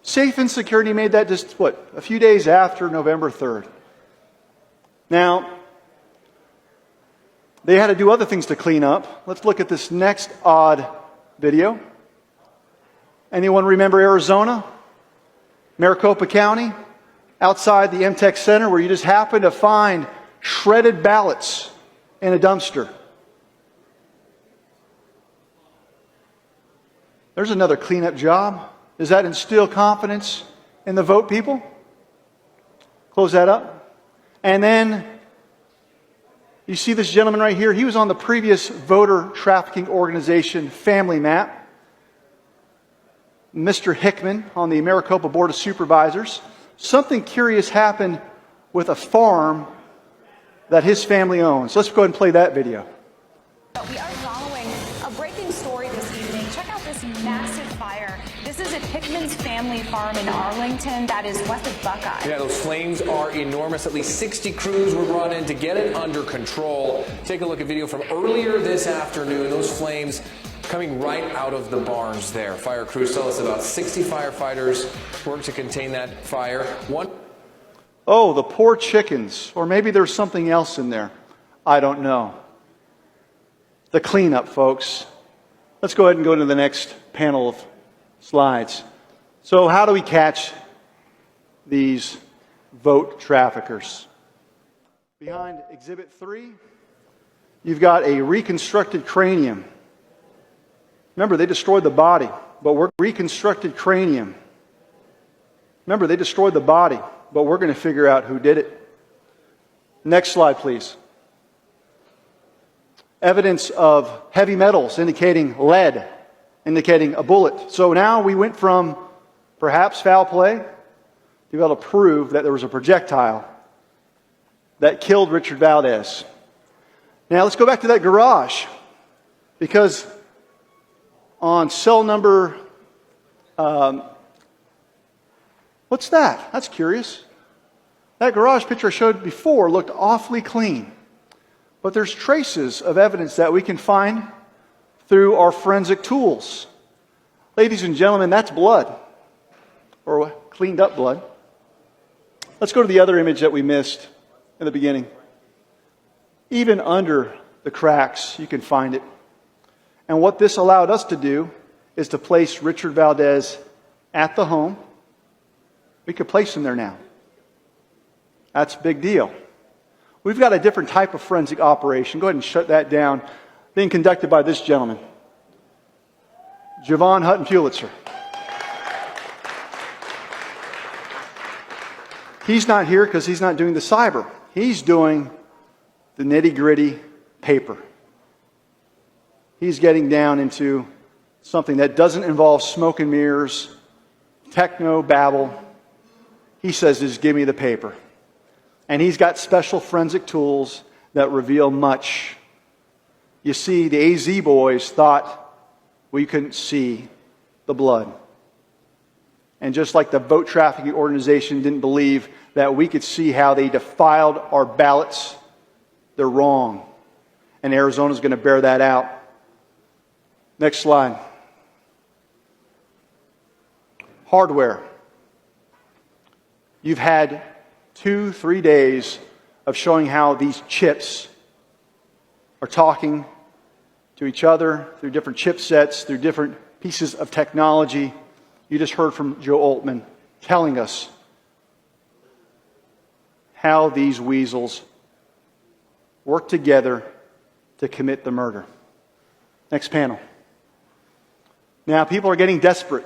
Safe and Security made that just, a few days after November 3rd. Now, they had to do other things to clean up. Let's look at this next odd video. Anyone remember Arizona? Maricopa County? Outside the MTech Center, where you just happen to find shredded ballots in a dumpster. There's another cleanup job. Does that instill confidence in the vote, people? Close that up. And then you see this gentleman right here. He was on the previous voter trafficking organization Family Map. Mr. Hickman on the Maricopa Board of Supervisors. Something curious happened with a farm that his family owns. Let's go ahead and play that video. We are following a breaking story this evening. Check out this massive fire. This is at Hickman's family farm in Arlington, that is west of Buckeye. Yeah, those flames are enormous. At least 60 crews were brought in to get it under control. Take a look at video from earlier this afternoon. Those flames coming right out of the barns there. Fire crews tell us about 60 firefighters worked to contain that fire. Oh, the poor chickens. Or maybe there's something else in there. I don't know. The cleanup, folks. Let's go ahead and go to the next panel of slides. So how do we catch these vote traffickers? Behind Exhibit 3, you've got a reconstructed cranium. Remember, they destroyed the body, but we're reconstructed cranium. Remember, they destroyed the body, but we're going to figure out who did it. Next slide, please. Evidence of heavy metals indicating lead, indicating a bullet. So now we went from perhaps foul play to be able to prove that there was a projectile that killed Richard Valdez. Now let's go back to that garage, because on cell number, what's that? That's curious. That garage picture I showed before looked awfully clean. But there's traces of evidence that we can find through our forensic tools. Ladies and gentlemen, that's blood, or cleaned up blood. Let's go to the other image that we missed in the beginning. Even under the cracks, you can find it. And what this allowed us to do is to place Richard Valdez at the home. We could place him there now. That's a big deal. We've got a different type of forensic operation. Go ahead and shut that down. Being conducted by this gentleman, Javon Hutton Pulitzer. He's not here because he's not doing the cyber. He's doing the nitty-gritty paper. He's getting down into something that doesn't involve smoke and mirrors, techno babble. He says, just give me the paper. And he's got special forensic tools that reveal much. You see, the AZ boys thought we couldn't see the blood. And just like the vote trafficking organization didn't believe that we could see how they defiled our ballots, they're wrong. And Arizona's going to bear that out. Next slide. Hardware. You've had 2-3 days of showing how these chips are talking to each other through different chipsets, through different pieces of technology. You just heard from Joe Altman telling us how these weasels worked together to commit the murder. Next panel. Now, people are getting desperate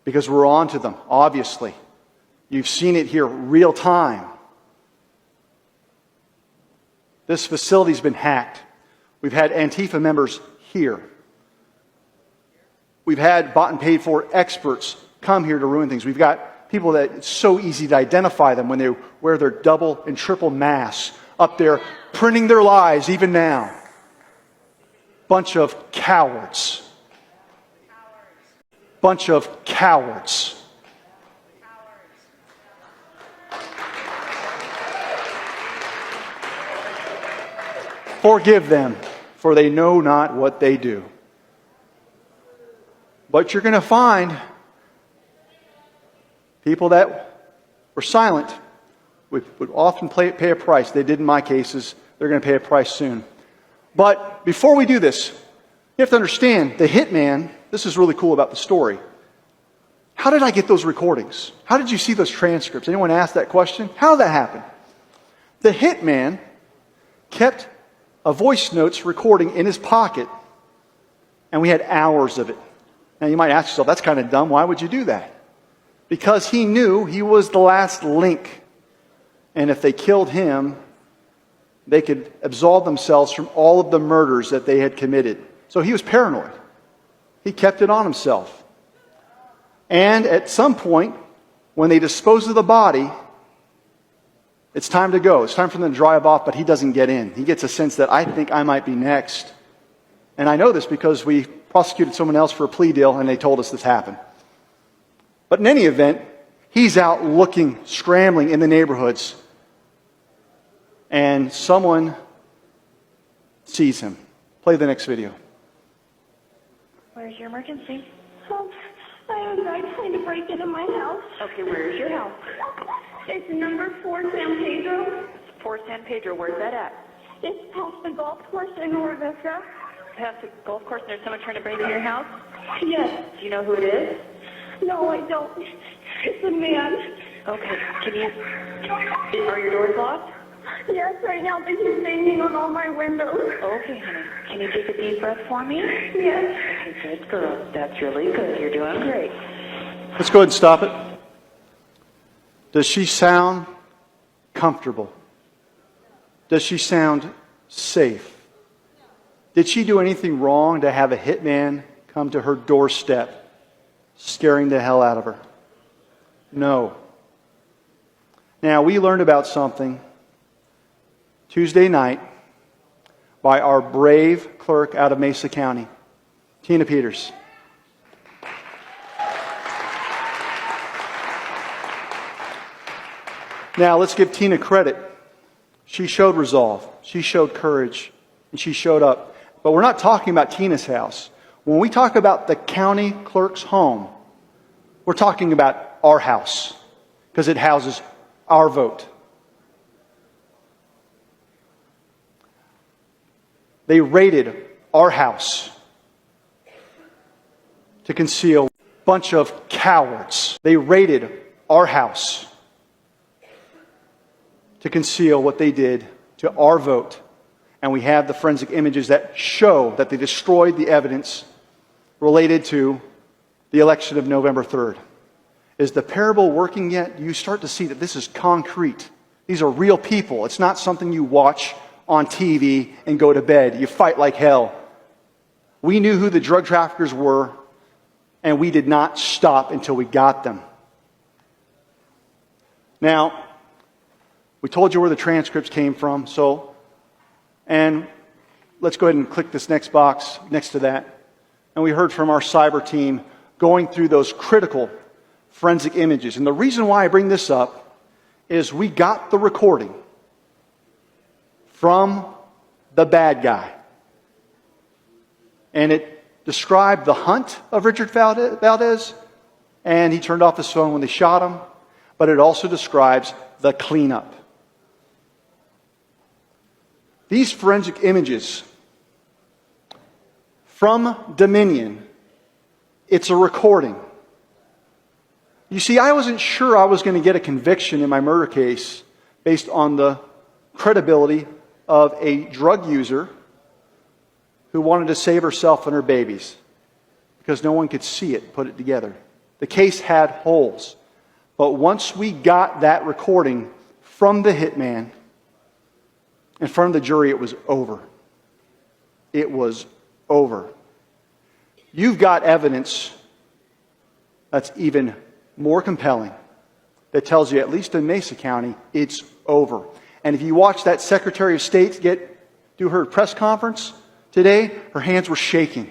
because we're on to them, obviously. You've seen it here, real time. This facility's been hacked. We've had Antifa members here. We've had bought and paid for experts come here to ruin things. We've got people that it's so easy to identify them when they wear their double and triple masks up there, printing their lies even now. Bunch of cowards. Bunch of cowards. Forgive them, for they know not what they do. But you're going to find people that were silent would often pay a price. They did in my cases. They're going to pay a price soon. But before we do this, you have to understand, the hitman, this is really cool about the story. How did I get those recordings? How did you see those transcripts? Anyone ask that question? How did that happen? The hitman kept a voice notes recording in his pocket, and we had hours of it. Now you might ask yourself, that's kind of dumb. Why would you do that? Because he knew he was the last link. And if they killed him, they could absolve themselves from all of the murders that they had committed. So he was paranoid. He kept it on himself. And at some point, when they dispose of the body, it's time to go. It's time for them to drive off, but he doesn't get in. He gets a sense that I think I might be next. And I know this because we prosecuted someone else for a plea deal, and they told us this happened. But in any event, he's out looking, scrambling in the neighborhoods, and someone sees him. Play the next video. Where's your emergency? I was trying to break into my house. Okay, where's your house? It's number 4 San Pedro. 4 San Pedro, where's that at? It's past the golf course in Nora Vista. Past the golf course, there's someone trying to break into your house? Yes. Do you know who it is? No, I don't. It's a man. Okay, are your doors locked? Yes, right now, but he's banging on all my windows. Okay, honey. Can you take a deep breath for me? Yes. Okay, good girl. That's really good. You're doing great. Let's go ahead and stop it. Does she sound comfortable? Does she sound safe? Did she do anything wrong to have a hitman come to her doorstep, scaring the hell out of her? No. Now, we learned about something Tuesday night by our brave clerk out of Mesa County, Tina Peters. Now, let's give Tina credit. She showed resolve. She showed courage. And she showed up. But we're not talking about Tina's house. When we talk about the county clerk's home, we're talking about our house. Because it houses our vote. They raided our house to conceal a bunch of cowards. They raided our house to conceal what they did to our vote. And we have the forensic images that show that they destroyed the evidence related to the election of November 3rd. Is the parable working yet? You start to see that this is concrete. These are real people. It's not something you watch on TV and go to bed. You fight like hell. We knew who the drug traffickers were, and we did not stop until we got them. Now, we told you where the transcripts came from, and let's go ahead and click this next box next to that. And we heard from our cyber team going through those critical forensic images. And the reason why I bring this up is we got the recording from the bad guy. And it described the hunt of Richard Valdez, and he turned off his phone when they shot him, but it also describes the cleanup. These forensic images from Dominion, it's a recording. You see, I wasn't sure I was going to get a conviction in my murder case based on the credibility of a drug user who wanted to save herself and her babies because no one could see it, put it together. The case had holes. But once we got that recording from the hitman in front of the jury, it was over. It was over. You've got evidence that's even more compelling that tells you, at least in Mesa County, it's over. And if you watch that Secretary of State do her press conference today, her hands were shaking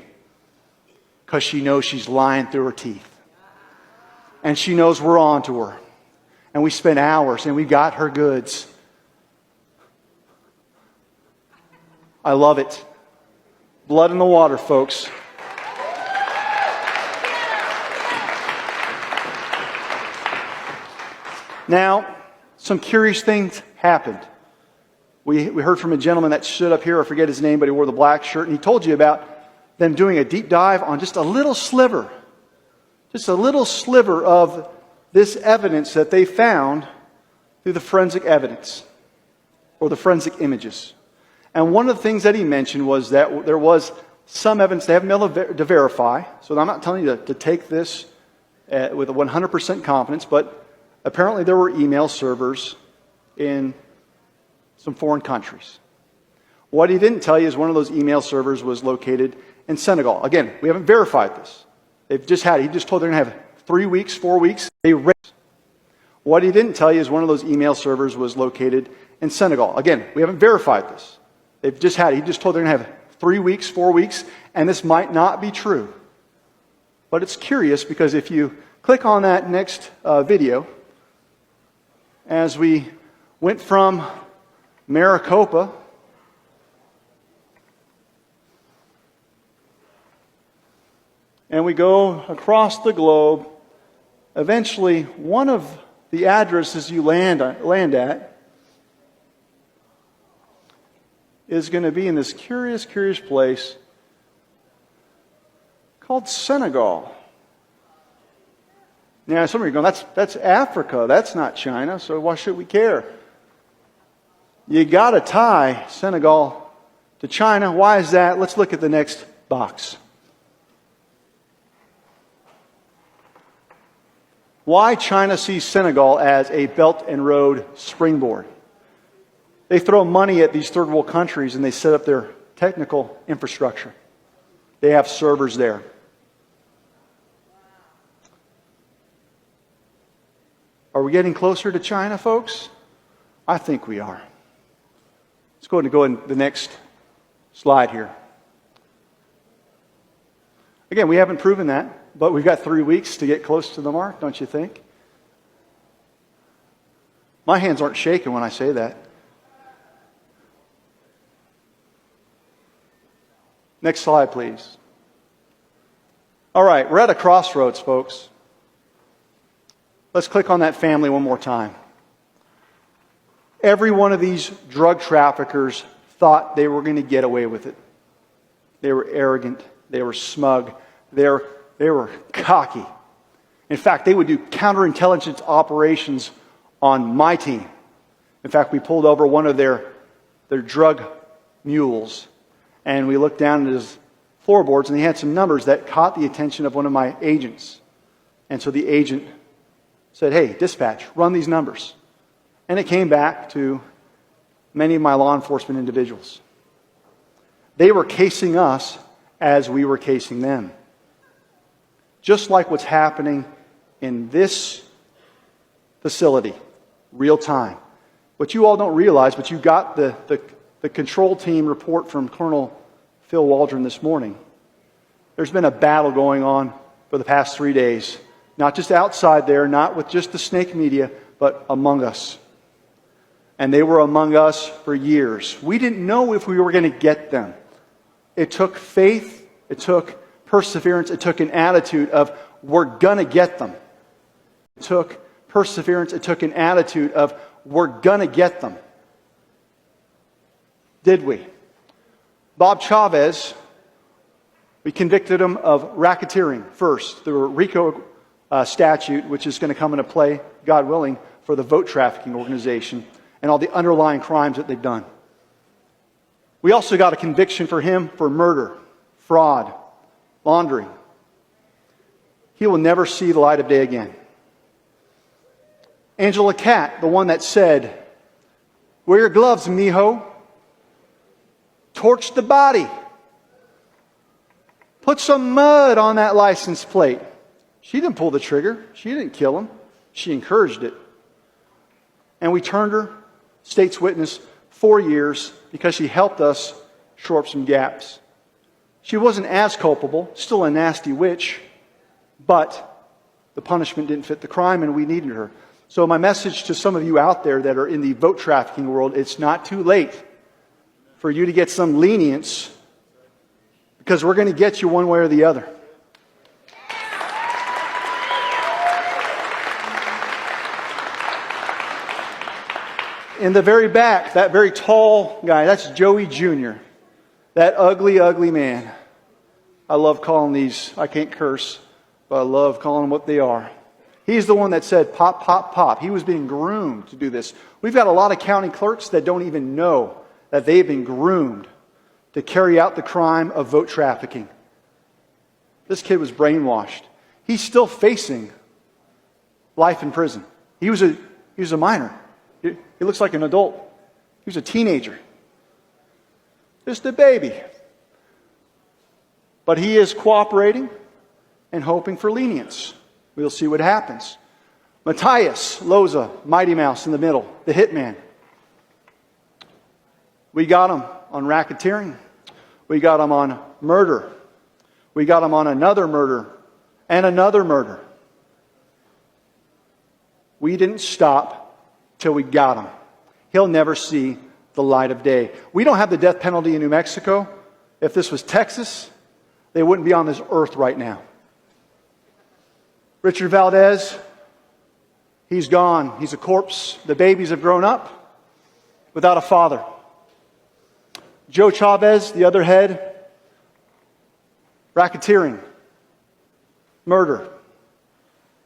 because she knows she's lying through her teeth. And she knows we're on to her. And we spent hours and we got her goods. I love it. Blood in the water, folks. Now, some curious things happened. We heard from a gentleman that stood up here, I forget his name, but he wore the black shirt, and he told you about them doing a deep dive on just a little sliver of this evidence that they found through the forensic evidence or the forensic images. And one of the things that he mentioned was that there was some evidence they haven't been able to verify. So I'm not telling you to take this with a 100% confidence, but apparently there were email servers in some foreign countries. What he didn't tell you is one of those email servers was located in Senegal. Again, we haven't verified this. They've just had it. He just told they're going to have 3 weeks, 4 weeks. What he didn't tell you is one of those email servers was located in Senegal. Again, we haven't verified this. They've just had it. He just told they're going to have 3 weeks, 4 weeks, and this might not be true. But it's curious because if you click on that next video, as we went from Maricopa and we go across the globe, eventually one of the addresses you land at is going to be in this curious place called Senegal. Now, some of you are going, that's Africa, that's not China, so why should we care? You got to tie Senegal to China. Why is that? Let's look at the next box. Why China sees Senegal as a Belt and Road springboard. They throw money at these third world countries and they set up their technical infrastructure. They have servers there. Are we getting closer to China, folks? I think we are. Let's go ahead and go in the next slide here. Again, we haven't proven that, but we've got 3 weeks to get close to the mark, don't you think? My hands aren't shaking when I say that. Next slide, please. All right, we're at a crossroads, folks. Let's click on that family one more time. Every one of these drug traffickers thought they were going to get away with it. They were arrogant. They were smug. They were cocky. In fact, they would do counterintelligence operations on my team. In fact, we pulled over one of their drug mules, and we looked down at his floorboards, and he had some numbers that caught the attention of one of my agents. And so the agent said, "Hey, dispatch, run these numbers." And it came back to many of my law enforcement individuals. They were casing us as we were casing them. Just like what's happening in this facility, real time. What you all don't realize, but you got the control team report from Colonel Phil Waldron this morning. There's been a battle going on for the past 3 days. Not just outside there, not with just the snake media, but among us. And they were among us for years. We didn't know if we were going to get them. It took faith, it took perseverance, it took an attitude of, we're going to get them. It took perseverance, it took an attitude of, we're going to get them. Did we? Bob Chavez, we convicted him of racketeering first. The RICO statute, which is going to come into play, God willing, for the vote trafficking organization and all the underlying crimes that they've done. We also got a conviction for him for murder, fraud, laundering. He will never see the light of day again. Angela Catt, the one that said, "Wear your gloves, mijo. Torch the body. Put some mud on that license plate." She didn't pull the trigger. She didn't kill him. She encouraged it. And we turned her state's witness 4 years because she helped us shore up some gaps. She wasn't as culpable, still a nasty witch, but the punishment didn't fit the crime and we needed her. So my message to some of you out there that are in the vote trafficking world, it's not too late for you to get some lenience, because we're going to get you one way or the other. In the very back, that very tall guy, that's Joey Jr. That ugly, ugly man. I love calling these, I can't curse, but I love calling them what they are. He's the one that said, "Pop, pop, pop." He was being groomed to do this. We've got a lot of county clerks that don't even know that they've been groomed to carry out the crime of vote trafficking. This kid was brainwashed. He's still facing life in prison. He was a minor. He looks like an adult. He was a teenager. Just a baby. But he is cooperating and hoping for lenience. We'll see what happens. Matthias Loza, Mighty Mouse in the middle, the hitman. We got him on racketeering. We got him on murder. We got him on another murder and another murder. We didn't stop till we got him. He'll never see the light of day. We don't have the death penalty in New Mexico. If this was Texas, they wouldn't be on this earth right now. Richard Valdez, he's gone. He's a corpse. The babies have grown up without a father. Joe Chavez, the other head, racketeering, murder,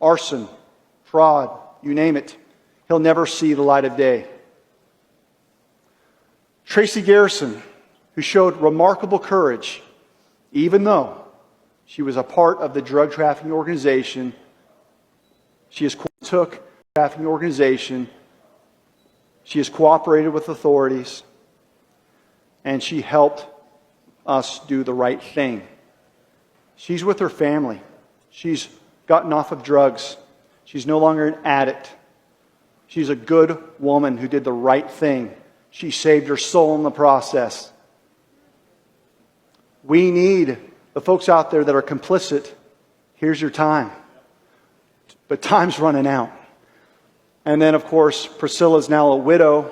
arson, fraud, you name it. He'll never see the light of day. Tracy Garrison, who showed remarkable courage, even though she was a part of the drug trafficking organization. She has took the trafficking organization. She has cooperated with authorities. And she helped us do the right thing. She's with her family. She's gotten off of drugs. She's no longer an addict. She's a good woman who did the right thing. She saved her soul in the process. We need the folks out there that are complicit. Here's your time. But time's running out. And then, of course, Priscilla's now a widow,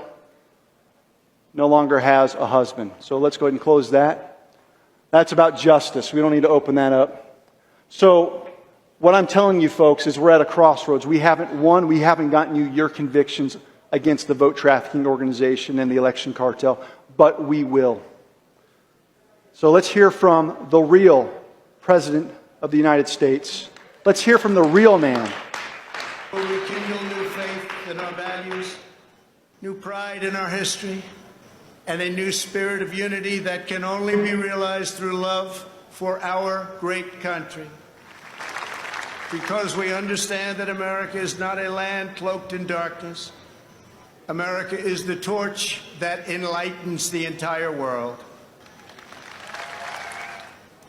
no longer has a husband. So let's go ahead and close that. That's about justice. We don't need to open that up. So what I'm telling you folks is we're at a crossroads. We haven't won. We haven't gotten you your convictions against the vote trafficking organization and the election cartel, but we will. So let's hear from the real President of the United States. Let's hear from the real man. We rekindle new faith in our values, new pride in our history, and a new spirit of unity that can only be realized through love for our great country. Because we understand that America is not a land cloaked in darkness. America is the torch that enlightens the entire world.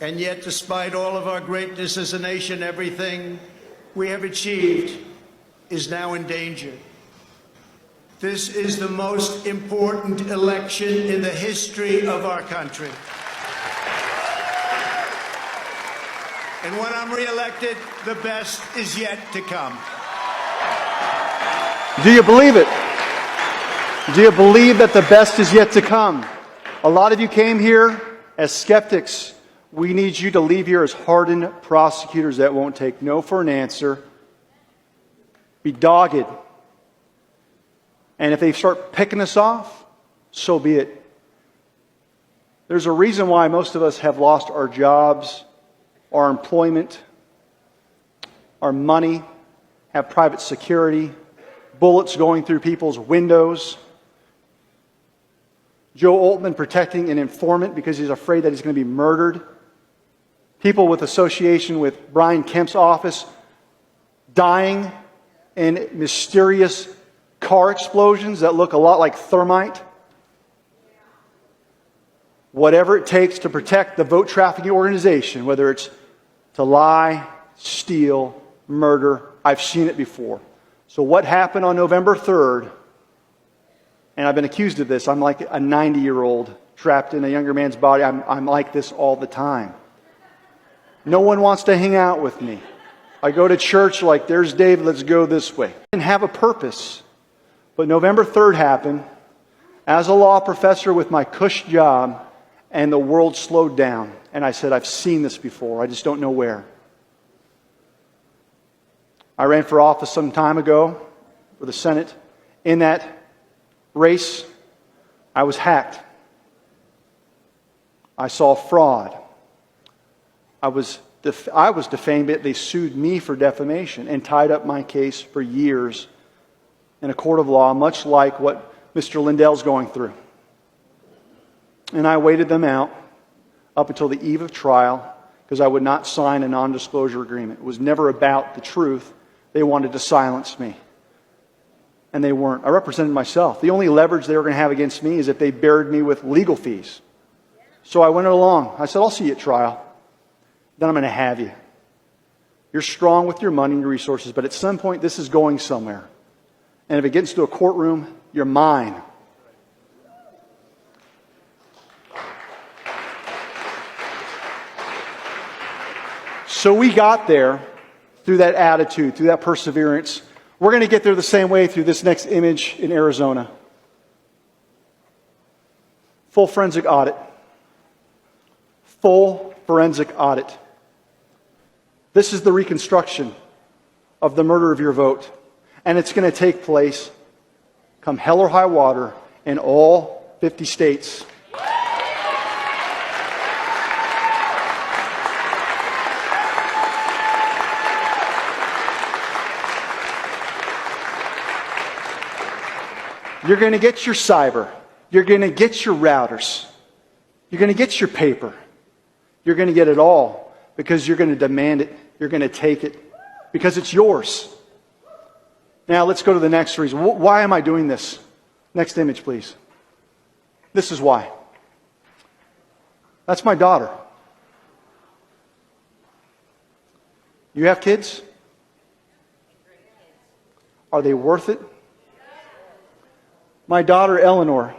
And yet, despite all of our greatness as a nation, everything we have achieved is now in danger. This is the most important election in the history of our country. And when I'm reelected, the best is yet to come. Do you believe it? Do you believe that the best is yet to come? A lot of you came here as skeptics. We need you to leave here as hardened prosecutors that won't take no for an answer. Be dogged. And if they start picking us off, so be it. There's a reason why most of us have lost our jobs, our employment, our money, have private security, bullets going through people's windows. Joe Altman protecting an informant because he's afraid that he's going to be murdered. People with association with Brian Kemp's office dying in mysterious car explosions that look a lot like thermite. Whatever it takes to protect the vote trafficking organization, whether it's to lie, steal, murder, I've seen it before. So what happened on November 3rd, and I've been accused of this, I'm like a 90-year-old trapped in a younger man's body. I'm like this all the time. No one wants to hang out with me. I go to church like, there's Dave, let's go this way. I didn't have a purpose. But November 3rd happened as a law professor with my cush job, and the world slowed down. And I said, I've seen this before. I just don't know where. I ran for office some time ago for the Senate. In that race, I was hacked. I saw fraud. I was defamed, but they sued me for defamation and tied up my case for years in a court of law, much like what Mr. Lindell's going through. And I waited them out up until the eve of trial because I would not sign a non-disclosure agreement. It was never about the truth. They wanted to silence me. And they weren't. I represented myself. The only leverage they were going to have against me is if they buried me with legal fees. So I went along. I said, I'll see you at trial. Then I'm going to have you. You're strong with your money and your resources, but at some point this is going somewhere. And if it gets to a courtroom, you're mine. So we got there through that attitude, through that perseverance. We're going to get there the same way through this next image in Arizona. Full forensic audit. Full forensic audit. This is the reconstruction of the murder of your vote. And it's going to take place, come hell or high water, in all 50 states. You're going to get your cyber. You're going to get your routers. You're going to get your paper. You're going to get it all because you're going to demand it. You're going to take it because it's yours. Now let's go to the next reason. Why am I doing this? Next image, please. This is why. That's my daughter. You have kids? Are they worth it? My daughter, Eleanor,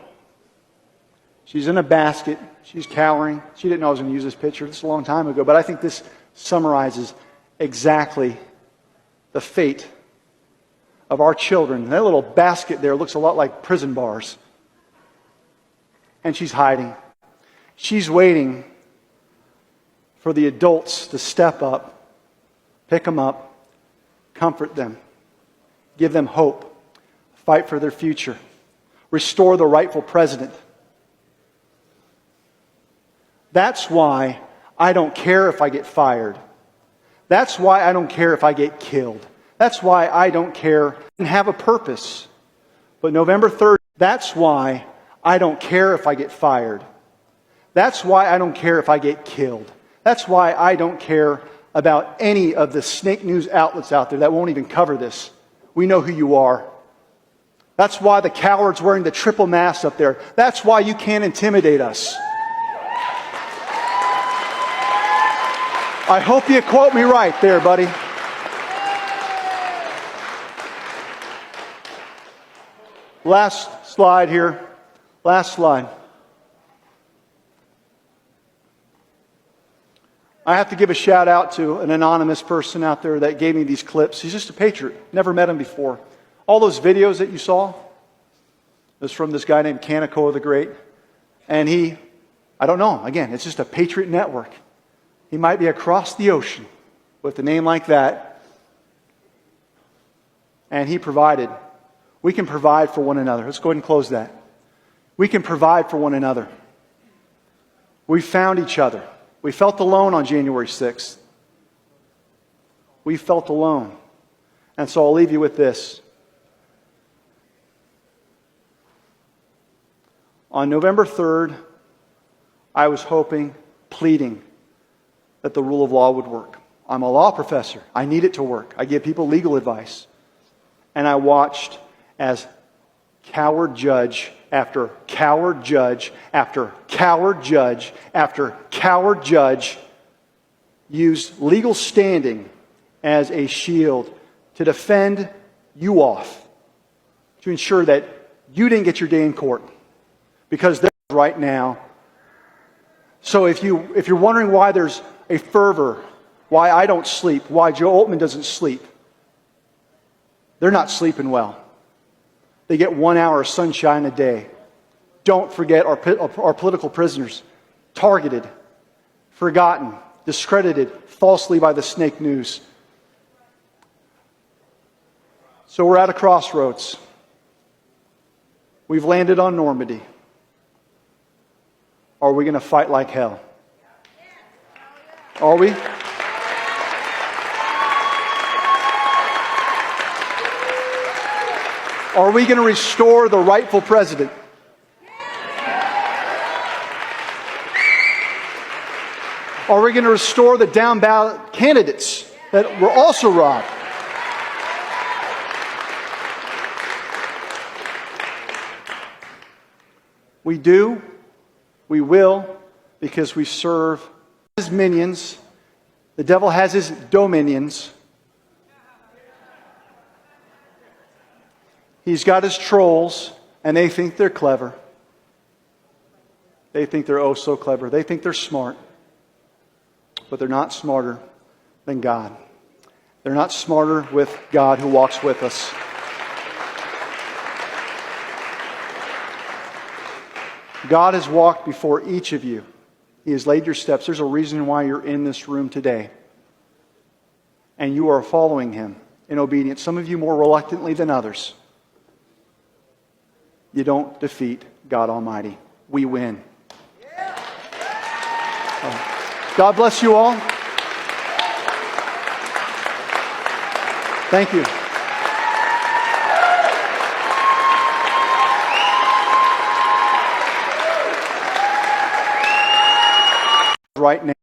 she's in a basket. She's cowering. She didn't know I was going to use this picture. This is a long time ago, but I think this summarizes exactly the fate of our children. That little basket there looks a lot like prison bars. And she's hiding. She's waiting for the adults to step up, pick them up, comfort them, give them hope, fight for their future, restore the rightful president. That's why I don't care if I get fired. That's why I don't care if I get killed. That's why I don't care and have a purpose. But November 3rd, that's why I don't care if I get fired. That's why I don't care if I get killed. That's why I don't care about any of the snake news outlets out there that won't even cover this. We know who you are. That's why the cowards wearing the triple mask up there. That's why you can't intimidate us. I hope you quote me right there, buddy. Last slide here. Last slide. I have to give a shout out to an anonymous person out there that gave me these clips. He's just a patriot. Never met him before. All those videos that you saw was from this guy named Kaneko the Great. And I don't know, again, it's just a patriot network. He might be across the ocean with a name like that. And he provided. We can provide for one another. Let's go ahead and close that. We can provide for one another. We found each other. We felt alone on January 6th. We felt alone. And so I'll leave you with this. On November 3rd, I was hoping, pleading, that the rule of law would work. I'm a law professor. I need it to work. I give people legal advice. And I watched as coward judge after coward judge after coward judge after coward judge used legal standing as a shield to defend you off, to ensure that you didn't get your day in court, because they're right now. So if you're wondering why there's a fervor, why I don't sleep, why Joe Oltmann doesn't sleep, they're not sleeping well. They get 1 hour of sunshine a day. Don't forget our political prisoners, targeted, forgotten, discredited falsely by the snake news. So we're at a crossroads. We've landed on Normandy. Are we going to fight like hell? Are we? Are we going to restore the rightful president? Are we going to restore the down ballot candidates that were also robbed? We do, we will, because we serve his minions. The devil has his dominions. He's got his trolls, and they think they're clever. They think they're oh so clever. They think they're smart. But they're not smarter than God. They're not smarter with God who walks with us. God has walked before each of you. He has laid your steps. There's a reason why you're in this room today. And you are following Him in obedience. Some of you more reluctantly than others. You don't defeat God Almighty. We win. God bless you all. Thank you. Right now.